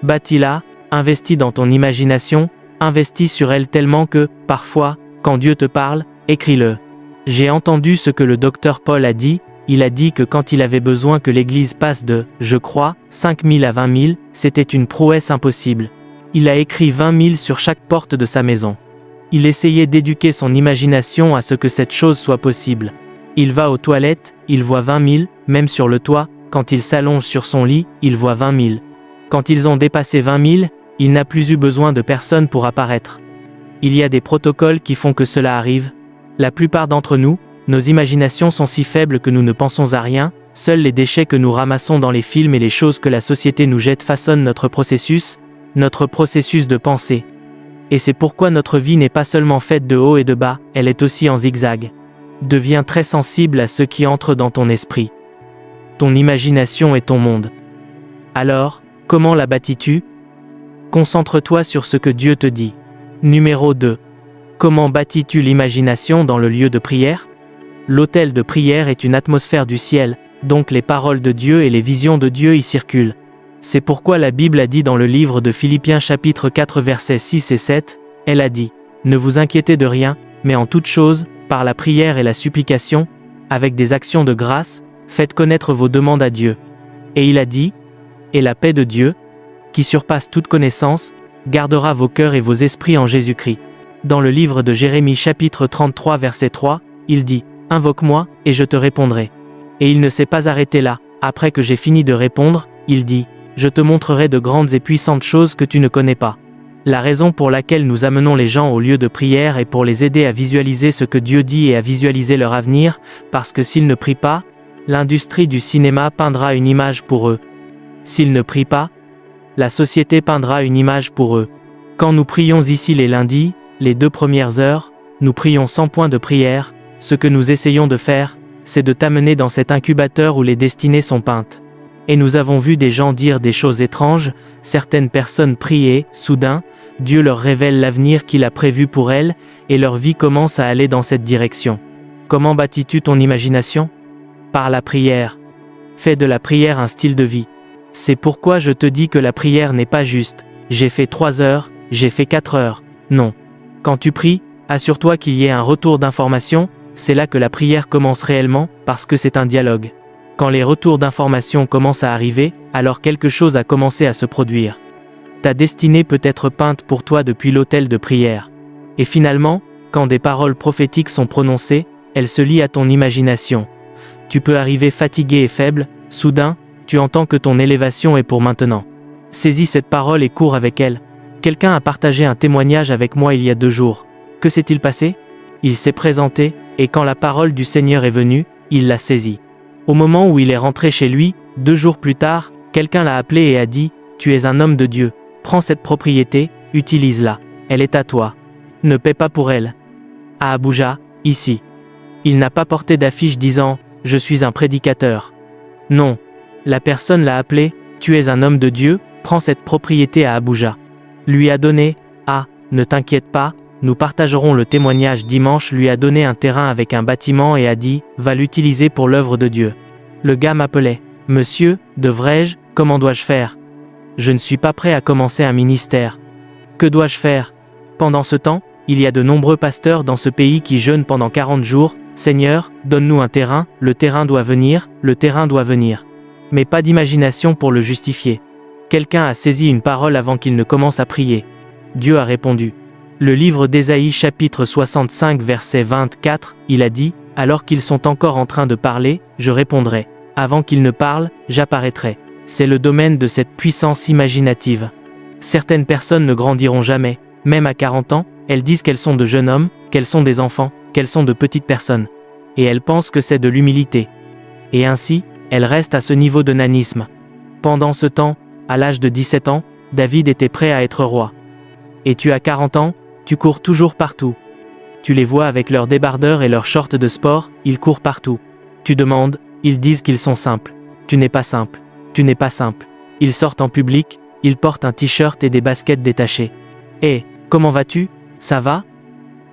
Bâtis-la, investis dans ton imagination, investis sur elle tellement que, parfois, quand Dieu te parle, écris-le. J'ai entendu ce que le docteur Paul a dit, il a dit que quand il avait besoin que l'Église passe de, je crois, 5 000 à 20 000, c'était une prouesse impossible. Il a écrit 20 000 sur chaque porte de sa maison. Il essayait d'éduquer son imagination à ce que cette chose soit possible. Il va aux toilettes, il voit 20 000, même sur le toit, quand il s'allonge sur son lit, il voit 20 000. Quand ils ont dépassé 20 000, il n'a plus eu besoin de personne pour apparaître. Il y a des protocoles qui font que cela arrive. La plupart d'entre nous, nos imaginations sont si faibles que nous ne pensons à rien, seuls les déchets que nous ramassons dans les films et les choses que la société nous jette façonnent notre processus de pensée. Et c'est pourquoi notre vie n'est pas seulement faite de haut et de bas, elle est aussi en zigzag. Deviens très sensible à ce qui entre dans ton esprit. Ton imagination est ton monde. Alors, comment la bâtis-tu? Concentre-toi sur ce que Dieu te dit. Numéro 2. Comment bâtis-tu l'imagination dans le lieu de prière? L'autel de prière est une atmosphère du ciel, donc les paroles de Dieu et les visions de Dieu y circulent. C'est pourquoi la Bible a dit dans le livre de Philippiens chapitre 4 versets 6 et 7, elle a dit « Ne vous inquiétez de rien, mais en toute chose, par la prière et la supplication, avec des actions de grâce, faites connaître vos demandes à Dieu. » Et il a dit « Et la paix de Dieu, qui surpasse toute connaissance, gardera vos cœurs et vos esprits en Jésus-Christ. » Dans le livre de Jérémie chapitre 33 verset 3, il dit « Invoque-moi, et je te répondrai. » Et il ne s'est pas arrêté là, après que j'ai fini de répondre, il dit « Je te montrerai de grandes et puissantes choses que tu ne connais pas. » La raison pour laquelle nous amenons les gens au lieu de prière est pour les aider à visualiser ce que Dieu dit et à visualiser leur avenir, parce que s'ils ne prient pas, l'industrie du cinéma peindra une image pour eux. S'ils ne prient pas, la société peindra une image pour eux. Quand nous prions ici les lundis, les 2 premières heures, nous prions sans point de prière, ce que nous essayons de faire, c'est de t'amener dans cet incubateur où les destinées sont peintes. Et nous avons vu des gens dire des choses étranges, certaines personnes prient et, soudain, Dieu leur révèle l'avenir qu'il a prévu pour elles, et leur vie commence à aller dans cette direction. Comment bâtis-tu ton imagination? Par la prière. Fais de la prière un style de vie. C'est pourquoi je te dis que la prière n'est pas juste. J'ai fait 3 heures, j'ai fait 4 heures. Non. Quand tu pries, assure-toi qu'il y ait un retour d'information, c'est là que la prière commence réellement, parce que c'est un dialogue. Quand les retours d'information commencent à arriver, alors quelque chose a commencé à se produire. Ta destinée peut être peinte pour toi depuis l'autel de prière. Et finalement, quand des paroles prophétiques sont prononcées, elles se lient à ton imagination. Tu peux arriver fatigué et faible, soudain, tu entends que ton élévation est pour maintenant. Saisis cette parole et cours avec elle. Quelqu'un a partagé un témoignage avec moi il y a 2 jours. Que s'est-il passé? Il s'est présenté, et quand la parole du Seigneur est venue, il l'a saisie. Au moment où il est rentré chez lui, 2 jours plus tard, quelqu'un l'a appelé et a dit « Tu es un homme de Dieu, prends cette propriété, utilise-la, elle est à toi. Ne paie pas pour elle. » À Abuja, ici. Il n'a pas porté d'affiche disant « Je suis un prédicateur ». Non. La personne l'a appelé « Tu es un homme de Dieu, prends cette propriété à Abuja. » Lui a donné « Ah, ne t'inquiète pas, nous partagerons le témoignage dimanche », lui a donné un terrain avec un bâtiment et a dit « Va l'utiliser pour l'œuvre de Dieu. » Le gars m'appelait « Monsieur, devrais-je, comment dois-je faire? Je ne suis pas prêt à commencer un ministère. Que dois-je faire? » Pendant ce temps, il y a de nombreux pasteurs dans ce pays qui jeûnent pendant 40 jours. « Seigneur, donne-nous un terrain, le terrain doit venir, le terrain doit venir. » Mais pas d'imagination pour le justifier. Quelqu'un a saisi une parole avant qu'il ne commence à prier. Dieu a répondu. Le livre d'Ésaïe chapitre 65 verset 24, il a dit « Alors qu'ils sont encore en train de parler, je répondrai. Avant qu'ils ne parlent, j'apparaîtrai. » C'est le domaine de cette puissance imaginative. Certaines personnes ne grandiront jamais, même à 40 ans, elles disent qu'elles sont de jeunes hommes, qu'elles sont des enfants, qu'elles sont de petites personnes. Et elles pensent que c'est de l'humilité. Et ainsi, elles restent à ce niveau de nanisme. Pendant ce temps, à l'âge de 17 ans, David était prêt à être roi. Et tu as 40 ans, tu cours toujours partout. Tu les vois avec leurs débardeurs et leurs shorts de sport, ils courent partout. Tu demandes, ils disent qu'ils sont simples. Tu n'es pas simple. Tu n'es pas simple. Ils sortent en public, ils portent un t-shirt et des baskets détachées. Et, comment vas-tu? Ça va?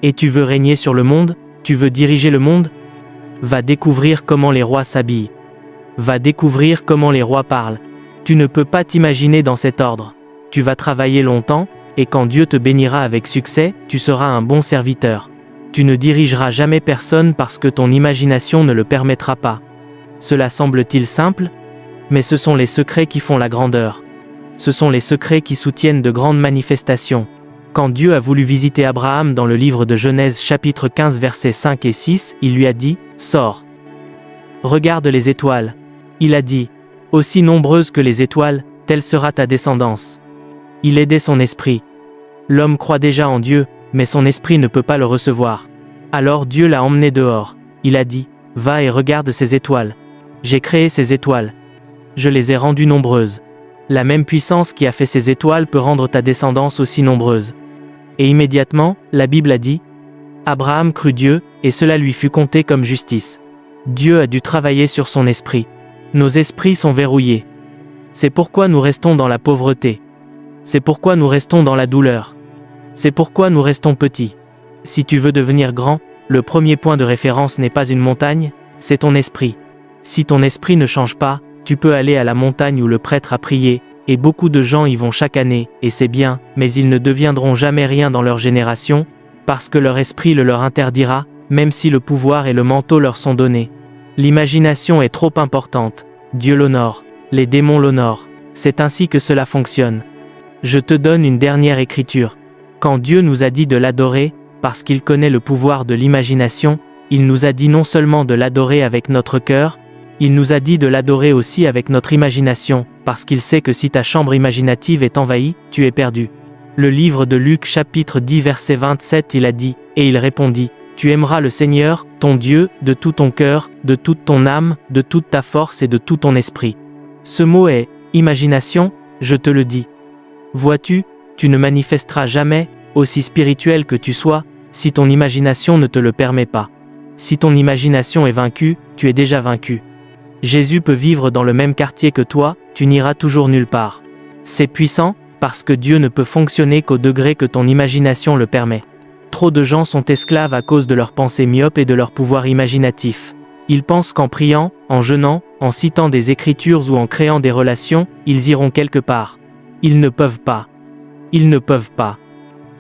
Et tu veux régner sur le monde? Tu veux diriger le monde? Va découvrir comment les rois s'habillent. Va découvrir comment les rois parlent. Tu ne peux pas t'imaginer dans cet ordre. tu vas travailler longtemps, et quand Dieu te bénira avec succès, tu seras un bon serviteur. Tu ne dirigeras jamais personne parce que ton imagination ne le permettra pas. Cela semble-t-il simple? Mais ce sont les secrets qui font la grandeur. Ce sont les secrets qui soutiennent de grandes manifestations. Quand Dieu a voulu visiter Abraham dans le livre de Genèse chapitre 15 versets 5 et 6, il lui a dit « Sors. Regarde les étoiles. » Il a dit « Aussi nombreuses que les étoiles, telle sera ta descendance. » Il aidait son esprit. L'homme croit déjà en Dieu, mais son esprit ne peut pas le recevoir. Alors Dieu l'a emmené dehors. Il a dit « Va et regarde ces étoiles. J'ai créé ces étoiles. Je les ai rendues nombreuses. La même puissance qui a fait ces étoiles peut rendre ta descendance aussi nombreuse. » Et immédiatement, la Bible a dit « Abraham crut Dieu, et cela lui fut compté comme justice. » Dieu a dû travailler sur son esprit. Nos esprits sont verrouillés. C'est pourquoi nous restons dans la pauvreté. C'est pourquoi nous restons dans la douleur. C'est pourquoi nous restons petits. Si tu veux devenir grand, le premier point de référence n'est pas une montagne, c'est ton esprit. Si ton esprit ne change pas, tu peux aller à la montagne où le prêtre a prié, et beaucoup de gens y vont chaque année, et c'est bien, mais ils ne deviendront jamais rien dans leur génération, parce que leur esprit le leur interdira, même si le pouvoir et le manteau leur sont donnés. L'imagination est trop importante, Dieu l'honore, les démons l'honorent, c'est ainsi que cela fonctionne. Je te donne une dernière écriture. Quand Dieu nous a dit de l'adorer, parce qu'il connaît le pouvoir de l'imagination, il nous a dit non seulement de l'adorer avec notre cœur, il nous a dit de l'adorer aussi avec notre imagination, parce qu'il sait que si ta chambre imaginative est envahie, tu es perdu. Le livre de Luc chapitre 10 verset 27 il a dit, et il répondit, « Tu aimeras le Seigneur, ton Dieu, de tout ton cœur, de toute ton âme, de toute ta force et de tout ton esprit. » Ce mot est « imagination », je te le dis. Vois-tu, tu ne manifesteras jamais, aussi spirituel que tu sois, si ton imagination ne te le permet pas. Si ton imagination est vaincue, tu es déjà vaincu. Jésus peut vivre dans le même quartier que toi, tu n'iras toujours nulle part. C'est puissant, parce que Dieu ne peut fonctionner qu'au degré que ton imagination le permet. Trop de gens sont esclaves à cause de leurs pensées myopes et de leur pouvoir imaginatif. Ils pensent qu'en priant, en jeûnant, en citant des écritures ou en créant des relations, ils iront quelque part. Ils ne peuvent pas. Ils ne peuvent pas.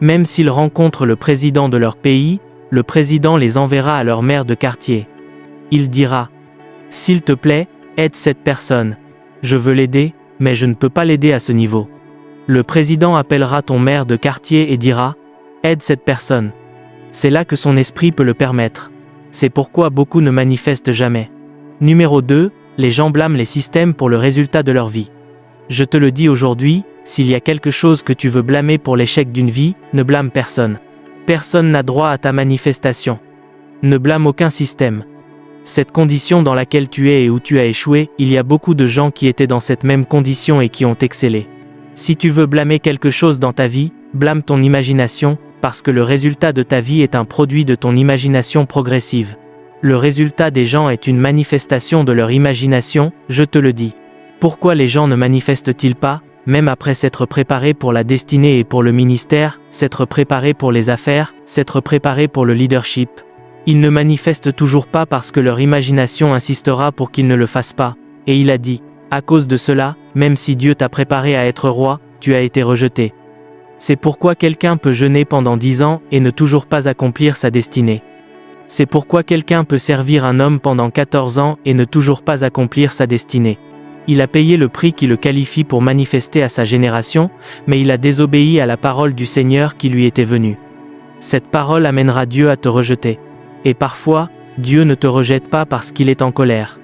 Même s'ils rencontrent le président de leur pays, le président les enverra à leur maire de quartier. Il dira « S'il te plaît, aide cette personne. Je veux l'aider, mais je ne peux pas l'aider à ce niveau. » Le président appellera ton maire de quartier et dira « Aide cette personne. » C'est là que son esprit peut le permettre. C'est pourquoi beaucoup ne manifestent jamais. Numéro 2, les gens blâment les systèmes pour le résultat de leur vie. Je te le dis aujourd'hui, s'il y a quelque chose que tu veux blâmer pour l'échec d'une vie, ne blâme personne. Personne n'a droit à ta manifestation. Ne blâme aucun système. Cette condition dans laquelle tu es et où tu as échoué, il y a beaucoup de gens qui étaient dans cette même condition et qui ont excellé. Si tu veux blâmer quelque chose dans ta vie, blâme ton imagination, parce que le résultat de ta vie est un produit de ton imagination progressive. Le résultat des gens est une manifestation de leur imagination, je te le dis. Pourquoi les gens ne manifestent-ils pas, même après s'être préparés pour la destinée et pour le ministère, s'être préparés pour les affaires, s'être préparés pour le leadership? Ils ne manifestent toujours pas parce que leur imagination insistera pour qu'ils ne le fassent pas. Et il a dit, à cause de cela, même si Dieu t'a préparé à être roi, tu as été rejeté. C'est pourquoi quelqu'un peut jeûner pendant 10 ans et ne toujours pas accomplir sa destinée. C'est pourquoi quelqu'un peut servir un homme pendant 14 ans et ne toujours pas accomplir sa destinée. Il a payé le prix qui le qualifie pour manifester à sa génération, mais il a désobéi à la parole du Seigneur qui lui était venue. Cette parole amènera Dieu à te rejeter. Et parfois, Dieu ne te rejette pas parce qu'il est en colère.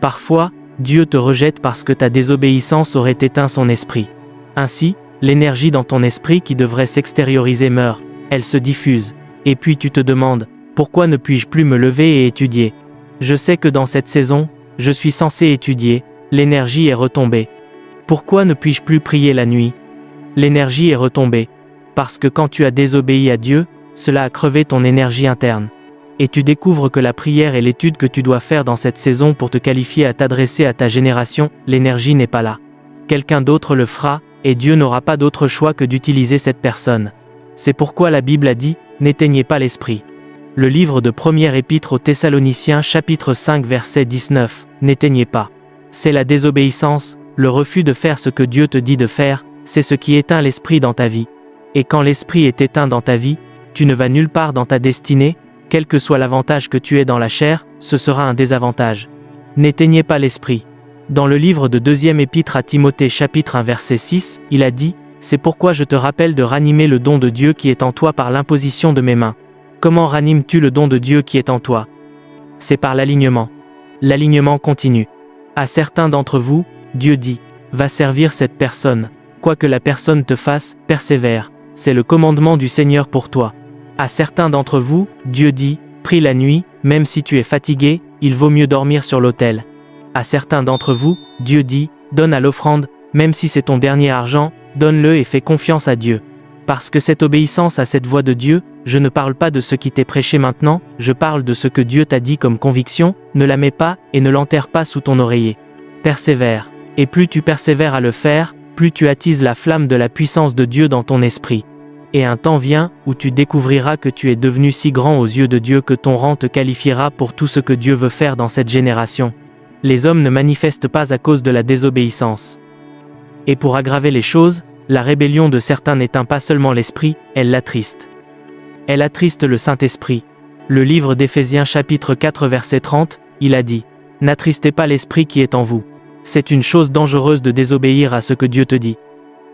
Parfois, Dieu te rejette parce que ta désobéissance aurait éteint son esprit. Ainsi, l'énergie dans ton esprit qui devrait s'extérioriser meurt, elle se diffuse. Et puis tu te demandes, pourquoi ne puis-je plus me lever et étudier? Je sais que dans cette saison, je suis censé étudier, l'énergie est retombée. Pourquoi ne puis-je plus prier la nuit? L'énergie est retombée. Parce que quand tu as désobéi à Dieu, cela a crevé ton énergie interne. Et tu découvres que la prière est l'étude que tu dois faire dans cette saison pour te qualifier à t'adresser à ta génération, l'énergie n'est pas là. Quelqu'un d'autre le fera, et Dieu n'aura pas d'autre choix que d'utiliser cette personne. C'est pourquoi la Bible a dit, n'éteignez pas l'esprit. Le livre de Première Épître aux Thessaloniciens chapitre 5 verset 19, n'éteignez pas. C'est la désobéissance, le refus de faire ce que Dieu te dit de faire, c'est ce qui éteint l'esprit dans ta vie. Et quand l'esprit est éteint dans ta vie, tu ne vas nulle part dans ta destinée, quel que soit l'avantage que tu aies dans la chair, ce sera un désavantage. N'éteignez pas l'esprit. Dans le livre de 2e épître à Timothée chapitre 1 verset 6, il a dit « C'est pourquoi je te rappelle de ranimer le don de Dieu qui est en toi par l'imposition de mes mains. » Comment ranimes-tu le don de Dieu qui est en toi? C'est par l'alignement. L'alignement continue. À certains d'entre vous, Dieu dit « Va servir cette personne. Quoi que la personne te fasse, persévère. C'est le commandement du Seigneur pour toi. » À certains d'entre vous, Dieu dit « Prie la nuit, même si tu es fatigué, il vaut mieux dormir sur l'autel. » À certains d'entre vous, Dieu dit « Donne à l'offrande, même si c'est ton dernier argent, donne-le et fais confiance à Dieu. » Parce que cette obéissance à cette voix de Dieu, je ne parle pas de ce qui t'est prêché maintenant, je parle de ce que Dieu t'a dit comme conviction, ne la mets pas et ne l'enterre pas sous ton oreiller. Persévère. Et plus tu persévères à le faire, plus tu attises la flamme de la puissance de Dieu dans ton esprit. Et un temps vient où tu découvriras que tu es devenu si grand aux yeux de Dieu que ton rang te qualifiera pour tout ce que Dieu veut faire dans cette génération. Les hommes ne manifestent pas à cause de la désobéissance. Et pour aggraver les choses, la rébellion de certains n'éteint pas seulement l'esprit, elle l'attriste. Elle attriste le Saint-Esprit. Le livre d'Éphésiens chapitre 4 verset 30, il a dit « N'attristez pas l'esprit qui est en vous. » C'est une chose dangereuse de désobéir à ce que Dieu te dit.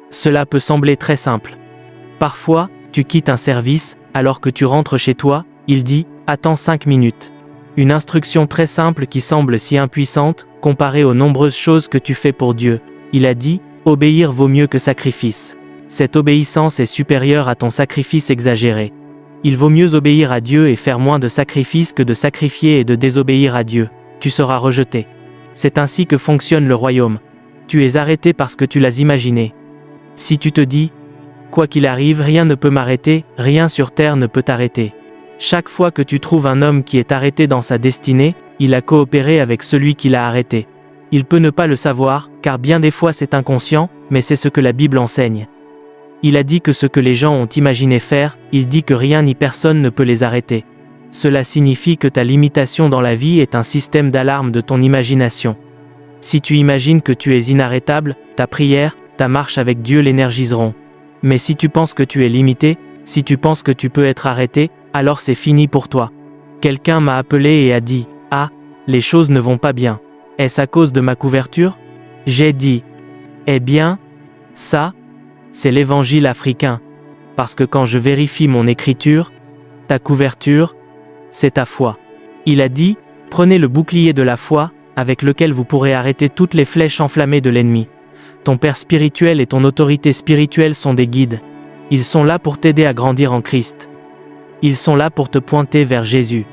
Cela peut sembler très simple. Parfois, tu quittes un service, alors que tu rentres chez toi, il dit « Attends 5 minutes. » Une instruction très simple qui semble si impuissante, comparée aux nombreuses choses que tu fais pour Dieu. Il a dit « Obéir vaut mieux que sacrifice. » Cette obéissance est supérieure à ton sacrifice exagéré. Il vaut mieux obéir à Dieu et faire moins de sacrifices que de sacrifier et de désobéir à Dieu. Tu seras rejeté. C'est ainsi que fonctionne le royaume. Tu es arrêté parce que tu l'as imaginé. Si tu te dis « Quoi qu'il arrive, rien ne peut m'arrêter, rien sur terre ne peut t'arrêter. » Chaque fois que tu trouves un homme qui est arrêté dans sa destinée, il a coopéré avec celui qui l'a arrêté. Il peut ne pas le savoir, car bien des fois c'est inconscient, mais c'est ce que la Bible enseigne. Il a dit que ce que les gens ont imaginé faire, il dit que rien ni personne ne peut les arrêter. Cela signifie que ta limitation dans la vie est un système d'alarme de ton imagination. Si tu imagines que tu es inarrêtable, ta prière, ta marche avec Dieu l'énergiseront. Mais si tu penses que tu es limité, si tu penses que tu peux être arrêté, alors c'est fini pour toi. Quelqu'un m'a appelé et a dit « Ah, les choses ne vont pas bien. Est-ce à cause de ma couverture ?» J'ai dit « Eh bien, ça, c'est l'évangile africain. Parce que quand je vérifie mon écriture, ta couverture, c'est ta foi. » Il a dit « Prenez le bouclier de la foi, avec lequel vous pourrez arrêter toutes les flèches enflammées de l'ennemi. Ton Père spirituel et ton autorité spirituelle sont des guides. Ils sont là pour t'aider à grandir en Christ. Ils sont là pour te pointer vers Jésus. »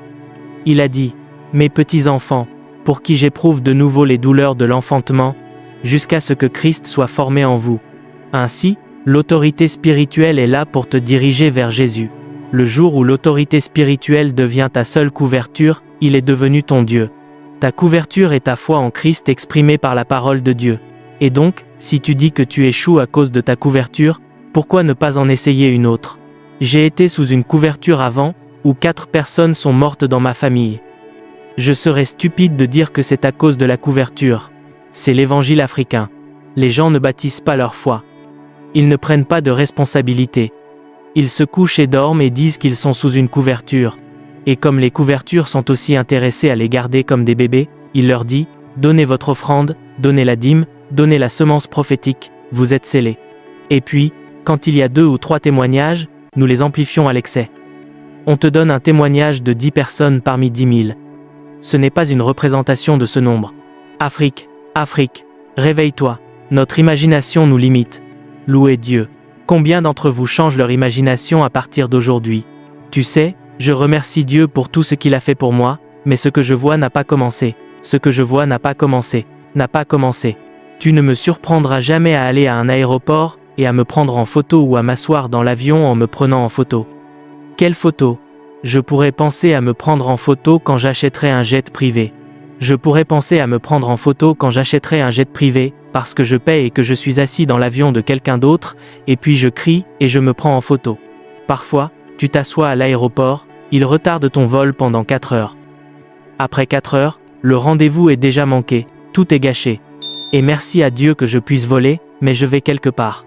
Il a dit « Mes petits enfants, pour qui j'éprouve de nouveau les douleurs de l'enfantement, jusqu'à ce que Christ soit formé en vous. » Ainsi, l'autorité spirituelle est là pour te diriger vers Jésus. Le jour où l'autorité spirituelle devient ta seule couverture, il est devenu ton Dieu. Ta couverture est ta foi en Christ exprimée par la parole de Dieu. Et donc, si tu dis que tu échoues à cause de ta couverture, pourquoi ne pas en essayer une autre? J'ai été sous une couverture avant, où 4 personnes sont mortes dans ma famille. Je serais stupide de dire que c'est à cause de la couverture. C'est l'évangile africain. Les gens ne bâtissent pas leur foi. Ils ne prennent pas de responsabilité. Ils se couchent et dorment et disent qu'ils sont sous une couverture. Et comme les couvertures sont aussi intéressées à les garder comme des bébés, il leur dit « Donnez votre offrande, donnez la dîme, donnez la semence prophétique, vous êtes scellés. » Et puis, quand il y a 2 ou 3 témoignages, nous les amplifions à l'excès. On te donne un témoignage de 10 personnes parmi 10 000. Ce n'est pas une représentation de ce nombre. Afrique, Afrique, réveille-toi. Notre imagination nous limite. Louez Dieu. Combien d'entre vous changent leur imagination à partir d'aujourd'hui? Tu sais, je remercie Dieu pour tout ce qu'il a fait pour moi, mais ce que je vois n'a pas commencé. Ce que je vois n'a pas commencé. N'a pas commencé. Tu ne me surprendras jamais à aller à un aéroport et à me prendre en photo ou à m'asseoir dans l'avion en me prenant en photo. Quelle photo? Je pourrais penser à me prendre en photo quand j'achèterai un jet privé. Je pourrais penser à me prendre en photo quand j'achèterai un jet privé, parce que je paie et que je suis assis dans l'avion de quelqu'un d'autre, et puis je crie et je me prends en photo. Parfois, tu t'assois à l'aéroport, il retarde ton vol pendant 4 heures. Après 4 heures, le rendez-vous est déjà manqué, tout est gâché. Et merci à Dieu que je puisse voler, mais je vais quelque part.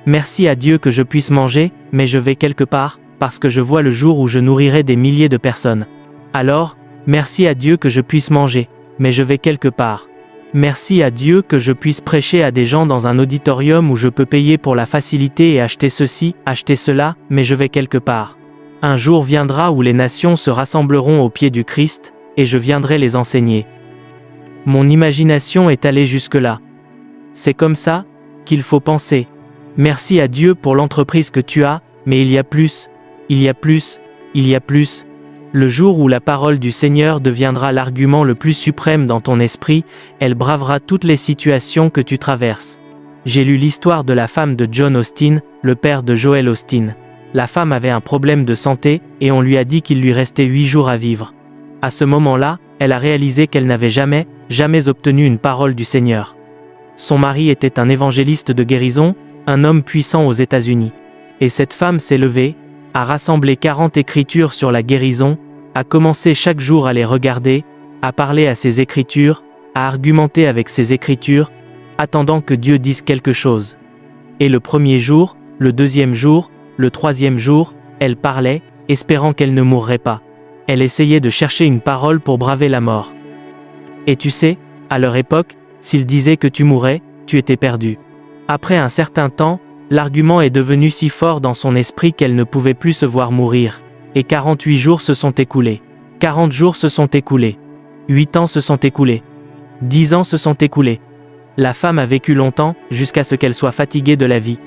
Merci à Dieu que je puisse manger, mais je vais quelque part, parce que je vois le jour où je nourrirai des milliers de personnes. Alors, merci à Dieu que je puisse manger, mais je vais quelque part. Merci à Dieu que je puisse prêcher à des gens dans un auditorium où je peux payer pour la facilité et acheter ceci, acheter cela, mais je vais quelque part. Un jour viendra où les nations se rassembleront au pied du Christ, et je viendrai les enseigner. Mon imagination est allée jusque-là. C'est comme ça qu'il faut penser. Merci à Dieu pour l'entreprise que tu as, mais il y a plus, il y a plus, il y a plus. Le jour où la parole du Seigneur deviendra l'argument le plus suprême dans ton esprit, elle bravera toutes les situations que tu traverses. J'ai lu l'histoire de la femme de John Austin, le père de Joel Austin. La femme avait un problème de santé, et on lui a dit qu'il lui restait 8 jours à vivre. À ce moment-là, elle a réalisé qu'elle n'avait jamais obtenu une parole du Seigneur. Son mari était un évangéliste de guérison, un homme puissant aux États-Unis. Et cette femme s'est levée, a rassemblé 40 écritures sur la guérison, a commencé chaque jour à les regarder, à parler à ces écritures, à argumenter avec ces écritures, attendant que Dieu dise quelque chose. Et le premier jour, le deuxième jour, le troisième jour, elle parlait, espérant qu'elle ne mourrait pas. Elle essayait de chercher une parole pour braver la mort. Et tu sais, à leur époque, s'ils disaient que tu mourrais, tu étais perdu. Après un certain temps, l'argument est devenu si fort dans son esprit qu'elle ne pouvait plus se voir mourir. Et 48 jours se sont écoulés. 40 jours se sont écoulés. 8 ans se sont écoulés. 10 ans se sont écoulés. La femme a vécu longtemps, jusqu'à ce qu'elle soit fatiguée de la vie.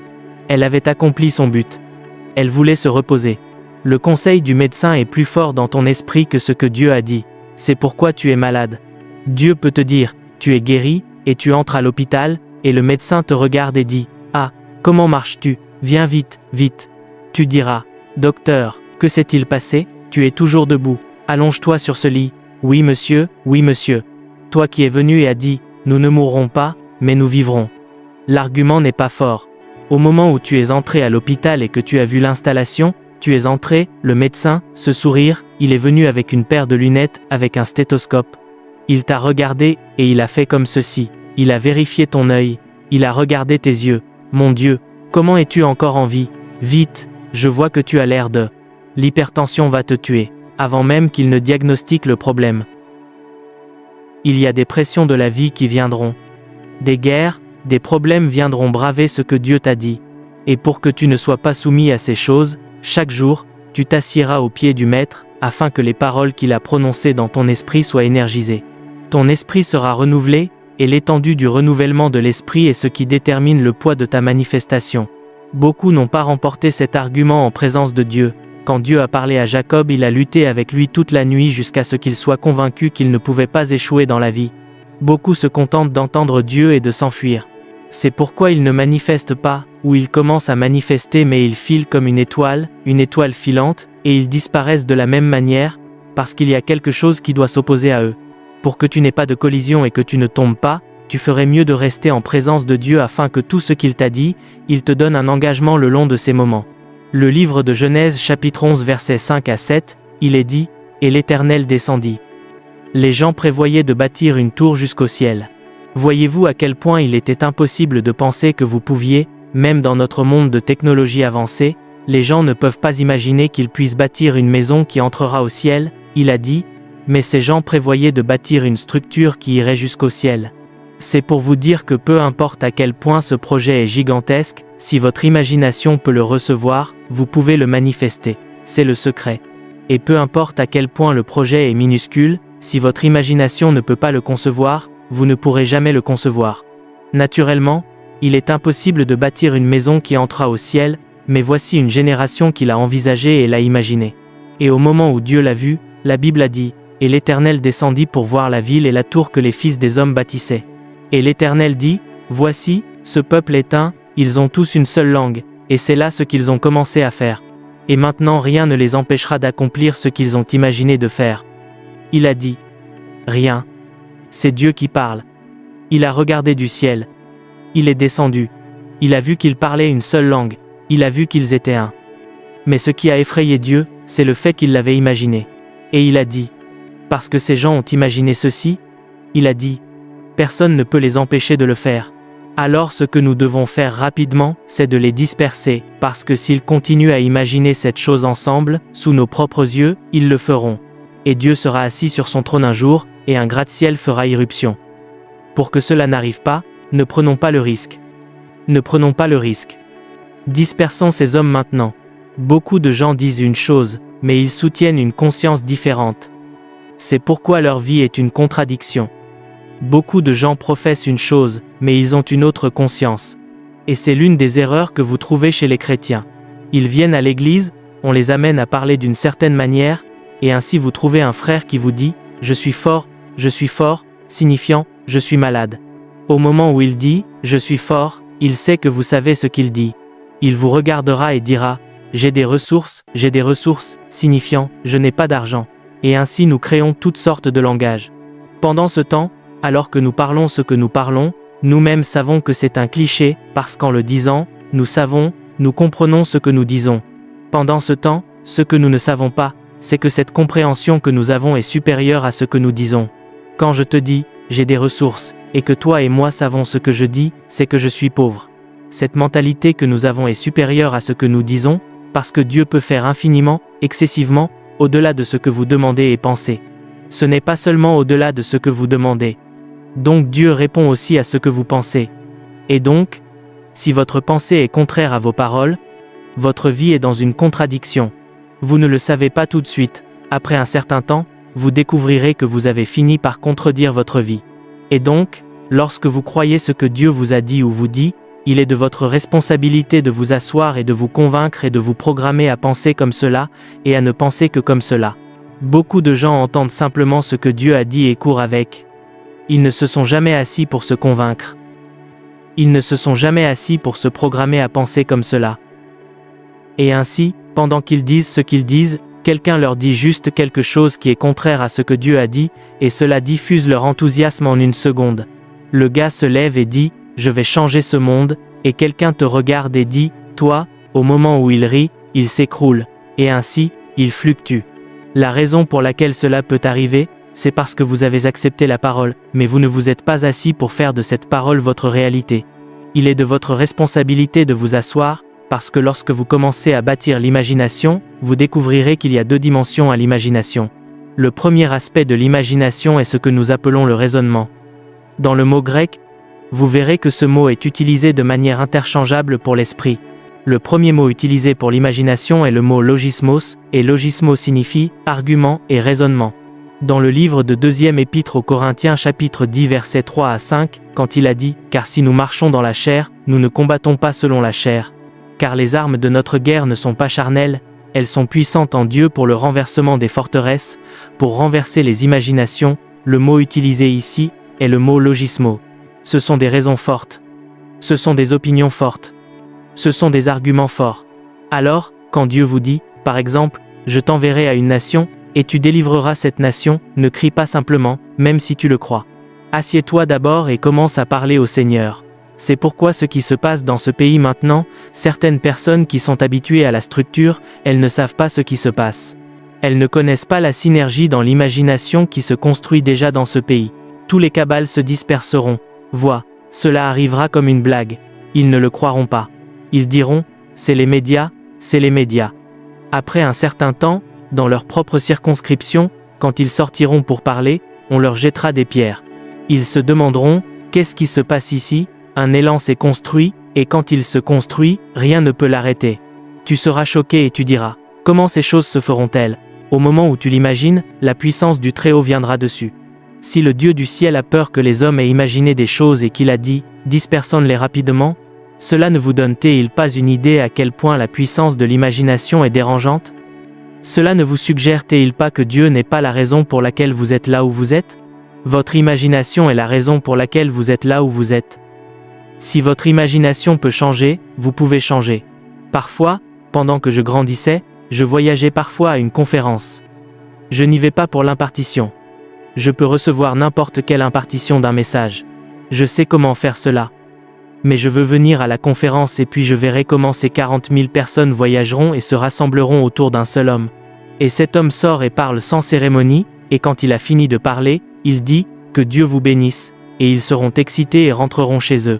Elle avait accompli son but. Elle voulait se reposer. Le conseil du médecin est plus fort dans ton esprit que ce que Dieu a dit. C'est pourquoi tu es malade. Dieu peut te dire, tu es guéri, et tu entres à l'hôpital, et le médecin te regarde et dit, ah, comment marches-tu? Viens vite, vite. Tu diras, docteur, que s'est-il passé? Tu es toujours debout. Allonge-toi sur ce lit. Oui monsieur, oui monsieur. Toi qui es venu et as dit, nous ne mourrons pas, mais nous vivrons. L'argument n'est pas fort. Au moment où tu es entré à l'hôpital et que tu as vu l'installation, tu es entré, le médecin, ce sourire, il est venu avec une paire de lunettes, avec un stéthoscope. Il t'a regardé, et il a fait comme ceci. Il a vérifié ton œil. Il a regardé tes yeux. Mon Dieu, comment es-tu encore en vie? Vite, je vois que tu as l'air de... L'hypertension va te tuer, avant même qu'il ne diagnostique le problème. Il y a des pressions de la vie qui viendront. Des guerres, des problèmes viendront braver ce que Dieu t'a dit. Et pour que tu ne sois pas soumis à ces choses, chaque jour, tu t'assiéras au pied du Maître, afin que les paroles qu'il a prononcées dans ton esprit soient énergisées. Ton esprit sera renouvelé, et l'étendue du renouvellement de l'esprit est ce qui détermine le poids de ta manifestation. Beaucoup n'ont pas remporté cet argument en présence de Dieu. Quand Dieu a parlé à Jacob, il a lutté avec lui toute la nuit jusqu'à ce qu'il soit convaincu qu'il ne pouvait pas échouer dans la vie. Beaucoup se contentent d'entendre Dieu et de s'enfuir. C'est pourquoi ils ne manifestent pas, ou ils commencent à manifester mais ils filent comme une étoile filante, et ils disparaissent de la même manière, parce qu'il y a quelque chose qui doit s'opposer à eux. Pour que tu n'aies pas de collision et que tu ne tombes pas, tu ferais mieux de rester en présence de Dieu afin que tout ce qu'il t'a dit, il te donne un engagement le long de ces moments. Le livre de Genèse chapitre 11 versets 5 à 7, il est dit, « Et l'Éternel descendit. » Les gens prévoyaient de bâtir une tour jusqu'au ciel. Voyez-vous à quel point il était impossible de penser que vous pouviez, même dans notre monde de technologie avancée, les gens ne peuvent pas imaginer qu'ils puissent bâtir une maison qui entrera au ciel, il a dit, mais ces gens prévoyaient de bâtir une structure qui irait jusqu'au ciel. C'est pour vous dire que peu importe à quel point ce projet est gigantesque, si votre imagination peut le recevoir, vous pouvez le manifester. C'est le secret. Et peu importe à quel point le projet est minuscule, si votre imagination ne peut pas le concevoir, vous ne pourrez jamais le concevoir. Naturellement, il est impossible de bâtir une maison qui entrera au ciel, mais voici une génération qui l'a envisagé et l'a imaginé. Et au moment où Dieu l'a vu, la Bible a dit, « Et l'Éternel descendit pour voir la ville et la tour que les fils des hommes bâtissaient. Et l'Éternel dit, voici, ce peuple est un, ils ont tous une seule langue, et c'est là ce qu'ils ont commencé à faire. Et maintenant rien ne les empêchera d'accomplir ce qu'ils ont imaginé de faire. » Il a dit, rien. C'est Dieu qui parle. Il a regardé du ciel. Il est descendu. Il a vu qu'ils parlaient une seule langue. Il a vu qu'ils étaient un. Mais ce qui a effrayé Dieu, c'est le fait qu'il l'avait imaginé. Et il a dit, parce que ces gens ont imaginé ceci, il a dit, personne ne peut les empêcher de le faire. Alors ce que nous devons faire rapidement, c'est de les disperser, parce que s'ils continuent à imaginer cette chose ensemble, sous nos propres yeux, ils le feront. Et Dieu sera assis sur son trône un jour, et un gratte-ciel fera irruption. Pour que cela n'arrive pas, ne prenons pas le risque. Ne prenons pas le risque. Dispersons ces hommes maintenant. Beaucoup de gens disent une chose, mais ils soutiennent une conscience différente. C'est pourquoi leur vie est une contradiction. Beaucoup de gens professent une chose, mais ils ont une autre conscience. Et c'est l'une des erreurs que vous trouvez chez les chrétiens. Ils viennent à l'église, on les amène à parler d'une certaine manière, et ainsi vous trouvez un frère qui vous dit « je suis fort », signifiant « je suis malade ». Au moment où il dit « je suis fort », il sait que vous savez ce qu'il dit. Il vous regardera et dira « j'ai des ressources », signifiant « je n'ai pas d'argent ». Et ainsi nous créons toutes sortes de langages. Pendant ce temps, alors que nous parlons ce que nous parlons, nous-mêmes savons que c'est un cliché, parce qu'en le disant, nous savons, nous comprenons ce que nous disons. Pendant ce temps, ce que nous ne savons pas, c'est que cette compréhension que nous avons est supérieure à ce que nous disons. Quand je te dis « j'ai des ressources » et que toi et moi savons ce que je dis, c'est que je suis pauvre. Cette mentalité que nous avons est supérieure à ce que nous disons, parce que Dieu peut faire infiniment, excessivement, au-delà de ce que vous demandez et pensez. Ce n'est pas seulement au-delà de ce que vous demandez. Donc Dieu répond aussi à ce que vous pensez. Et donc, si votre pensée est contraire à vos paroles, votre vie est dans une contradiction. Vous ne le savez pas tout de suite, après un certain temps, vous découvrirez que vous avez fini par contredire votre vie. Et donc, lorsque vous croyez ce que Dieu vous a dit ou vous dit, il est de votre responsabilité de vous asseoir et de vous convaincre et de vous programmer à penser comme cela, et à ne penser que comme cela. Beaucoup de gens entendent simplement ce que Dieu a dit et courent avec. Ils ne se sont jamais assis pour se convaincre. Ils ne se sont jamais assis pour se programmer à penser comme cela. Et ainsi, pendant qu'ils disent ce qu'ils disent, quelqu'un leur dit juste quelque chose qui est contraire à ce que Dieu a dit, et cela diffuse leur enthousiasme en une seconde. Le gars se lève et dit « Je vais changer ce monde », et quelqu'un te regarde et dit « Toi », au moment où il rit, il s'écroule, et ainsi, il fluctue. La raison pour laquelle cela peut arriver, c'est parce que vous avez accepté la parole, mais vous ne vous êtes pas assis pour faire de cette parole votre réalité. Il est de votre responsabilité de vous asseoir, parce que lorsque vous commencez à bâtir l'imagination, vous découvrirez qu'il y a deux dimensions à l'imagination. Le premier aspect de l'imagination est ce que nous appelons le raisonnement. Dans le mot grec, vous verrez que ce mot est utilisé de manière interchangeable pour l'esprit. Le premier mot utilisé pour l'imagination est le mot logismos, et logismos signifie argument et raisonnement. Dans le livre de 2e épître aux Corinthiens chapitre 10 versets 3 à 5, quand il a dit « Car si nous marchons dans la chair, nous ne combattons pas selon la chair. Car les armes de notre guerre ne sont pas charnelles, elles sont puissantes en Dieu pour le renversement des forteresses, pour renverser les imaginations », le mot utilisé ici est le mot logismo. Ce sont des raisons fortes. Ce sont des opinions fortes. Ce sont des arguments forts. Alors, quand Dieu vous dit, par exemple, « Je t'enverrai à une nation, et tu délivreras cette nation », ne crie pas simplement, même si tu le crois. Assieds-toi d'abord et commence à parler au Seigneur. C'est pourquoi ce qui se passe dans ce pays maintenant, certaines personnes qui sont habituées à la structure, elles ne savent pas ce qui se passe. Elles ne connaissent pas la synergie dans l'imagination qui se construit déjà dans ce pays. Tous les cabales se disperseront. Vois, cela arrivera comme une blague. Ils ne le croiront pas. Ils diront, c'est les médias, c'est les médias. Après un certain temps, dans leur propre circonscription, quand ils sortiront pour parler, on leur jettera des pierres. Ils se demanderont, qu'est-ce qui se passe ici ? Un élan s'est construit, et quand il se construit, rien ne peut l'arrêter. Tu seras choqué et tu diras, comment ces choses se feront-elles ? Au moment où tu l'imagines, la puissance du Très-Haut viendra dessus. Si le Dieu du ciel a peur que les hommes aient imaginé des choses et qu'il a dit, dispersons-les rapidement, cela ne vous donne-t-il pas une idée à quel point la puissance de l'imagination est dérangeante ? Cela ne vous suggère-t-il pas que Dieu n'est pas la raison pour laquelle vous êtes là où vous êtes ? Votre imagination est la raison pour laquelle vous êtes là où vous êtes. Si votre imagination peut changer, vous pouvez changer. Parfois, pendant que je grandissais, je voyageais parfois à une conférence. Je n'y vais pas pour l'impartition. Je peux recevoir n'importe quelle impartition d'un message. Je sais comment faire cela. Mais je veux venir à la conférence et puis je verrai comment ces 40 000 personnes voyageront et se rassembleront autour d'un seul homme. Et cet homme sort et parle sans cérémonie, et quand il a fini de parler, il dit « Que Dieu vous bénisse », et ils seront excités et rentreront chez eux.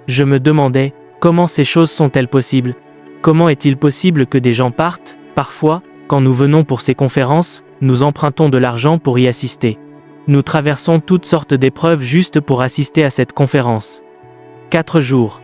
Je me demandais, comment ces choses sont-elles possibles? Comment est-il possible que des gens partent, parfois, quand nous venons pour ces conférences, nous empruntons de l'argent pour y assister. Nous traversons toutes sortes d'épreuves juste pour assister à cette conférence. 4 jours.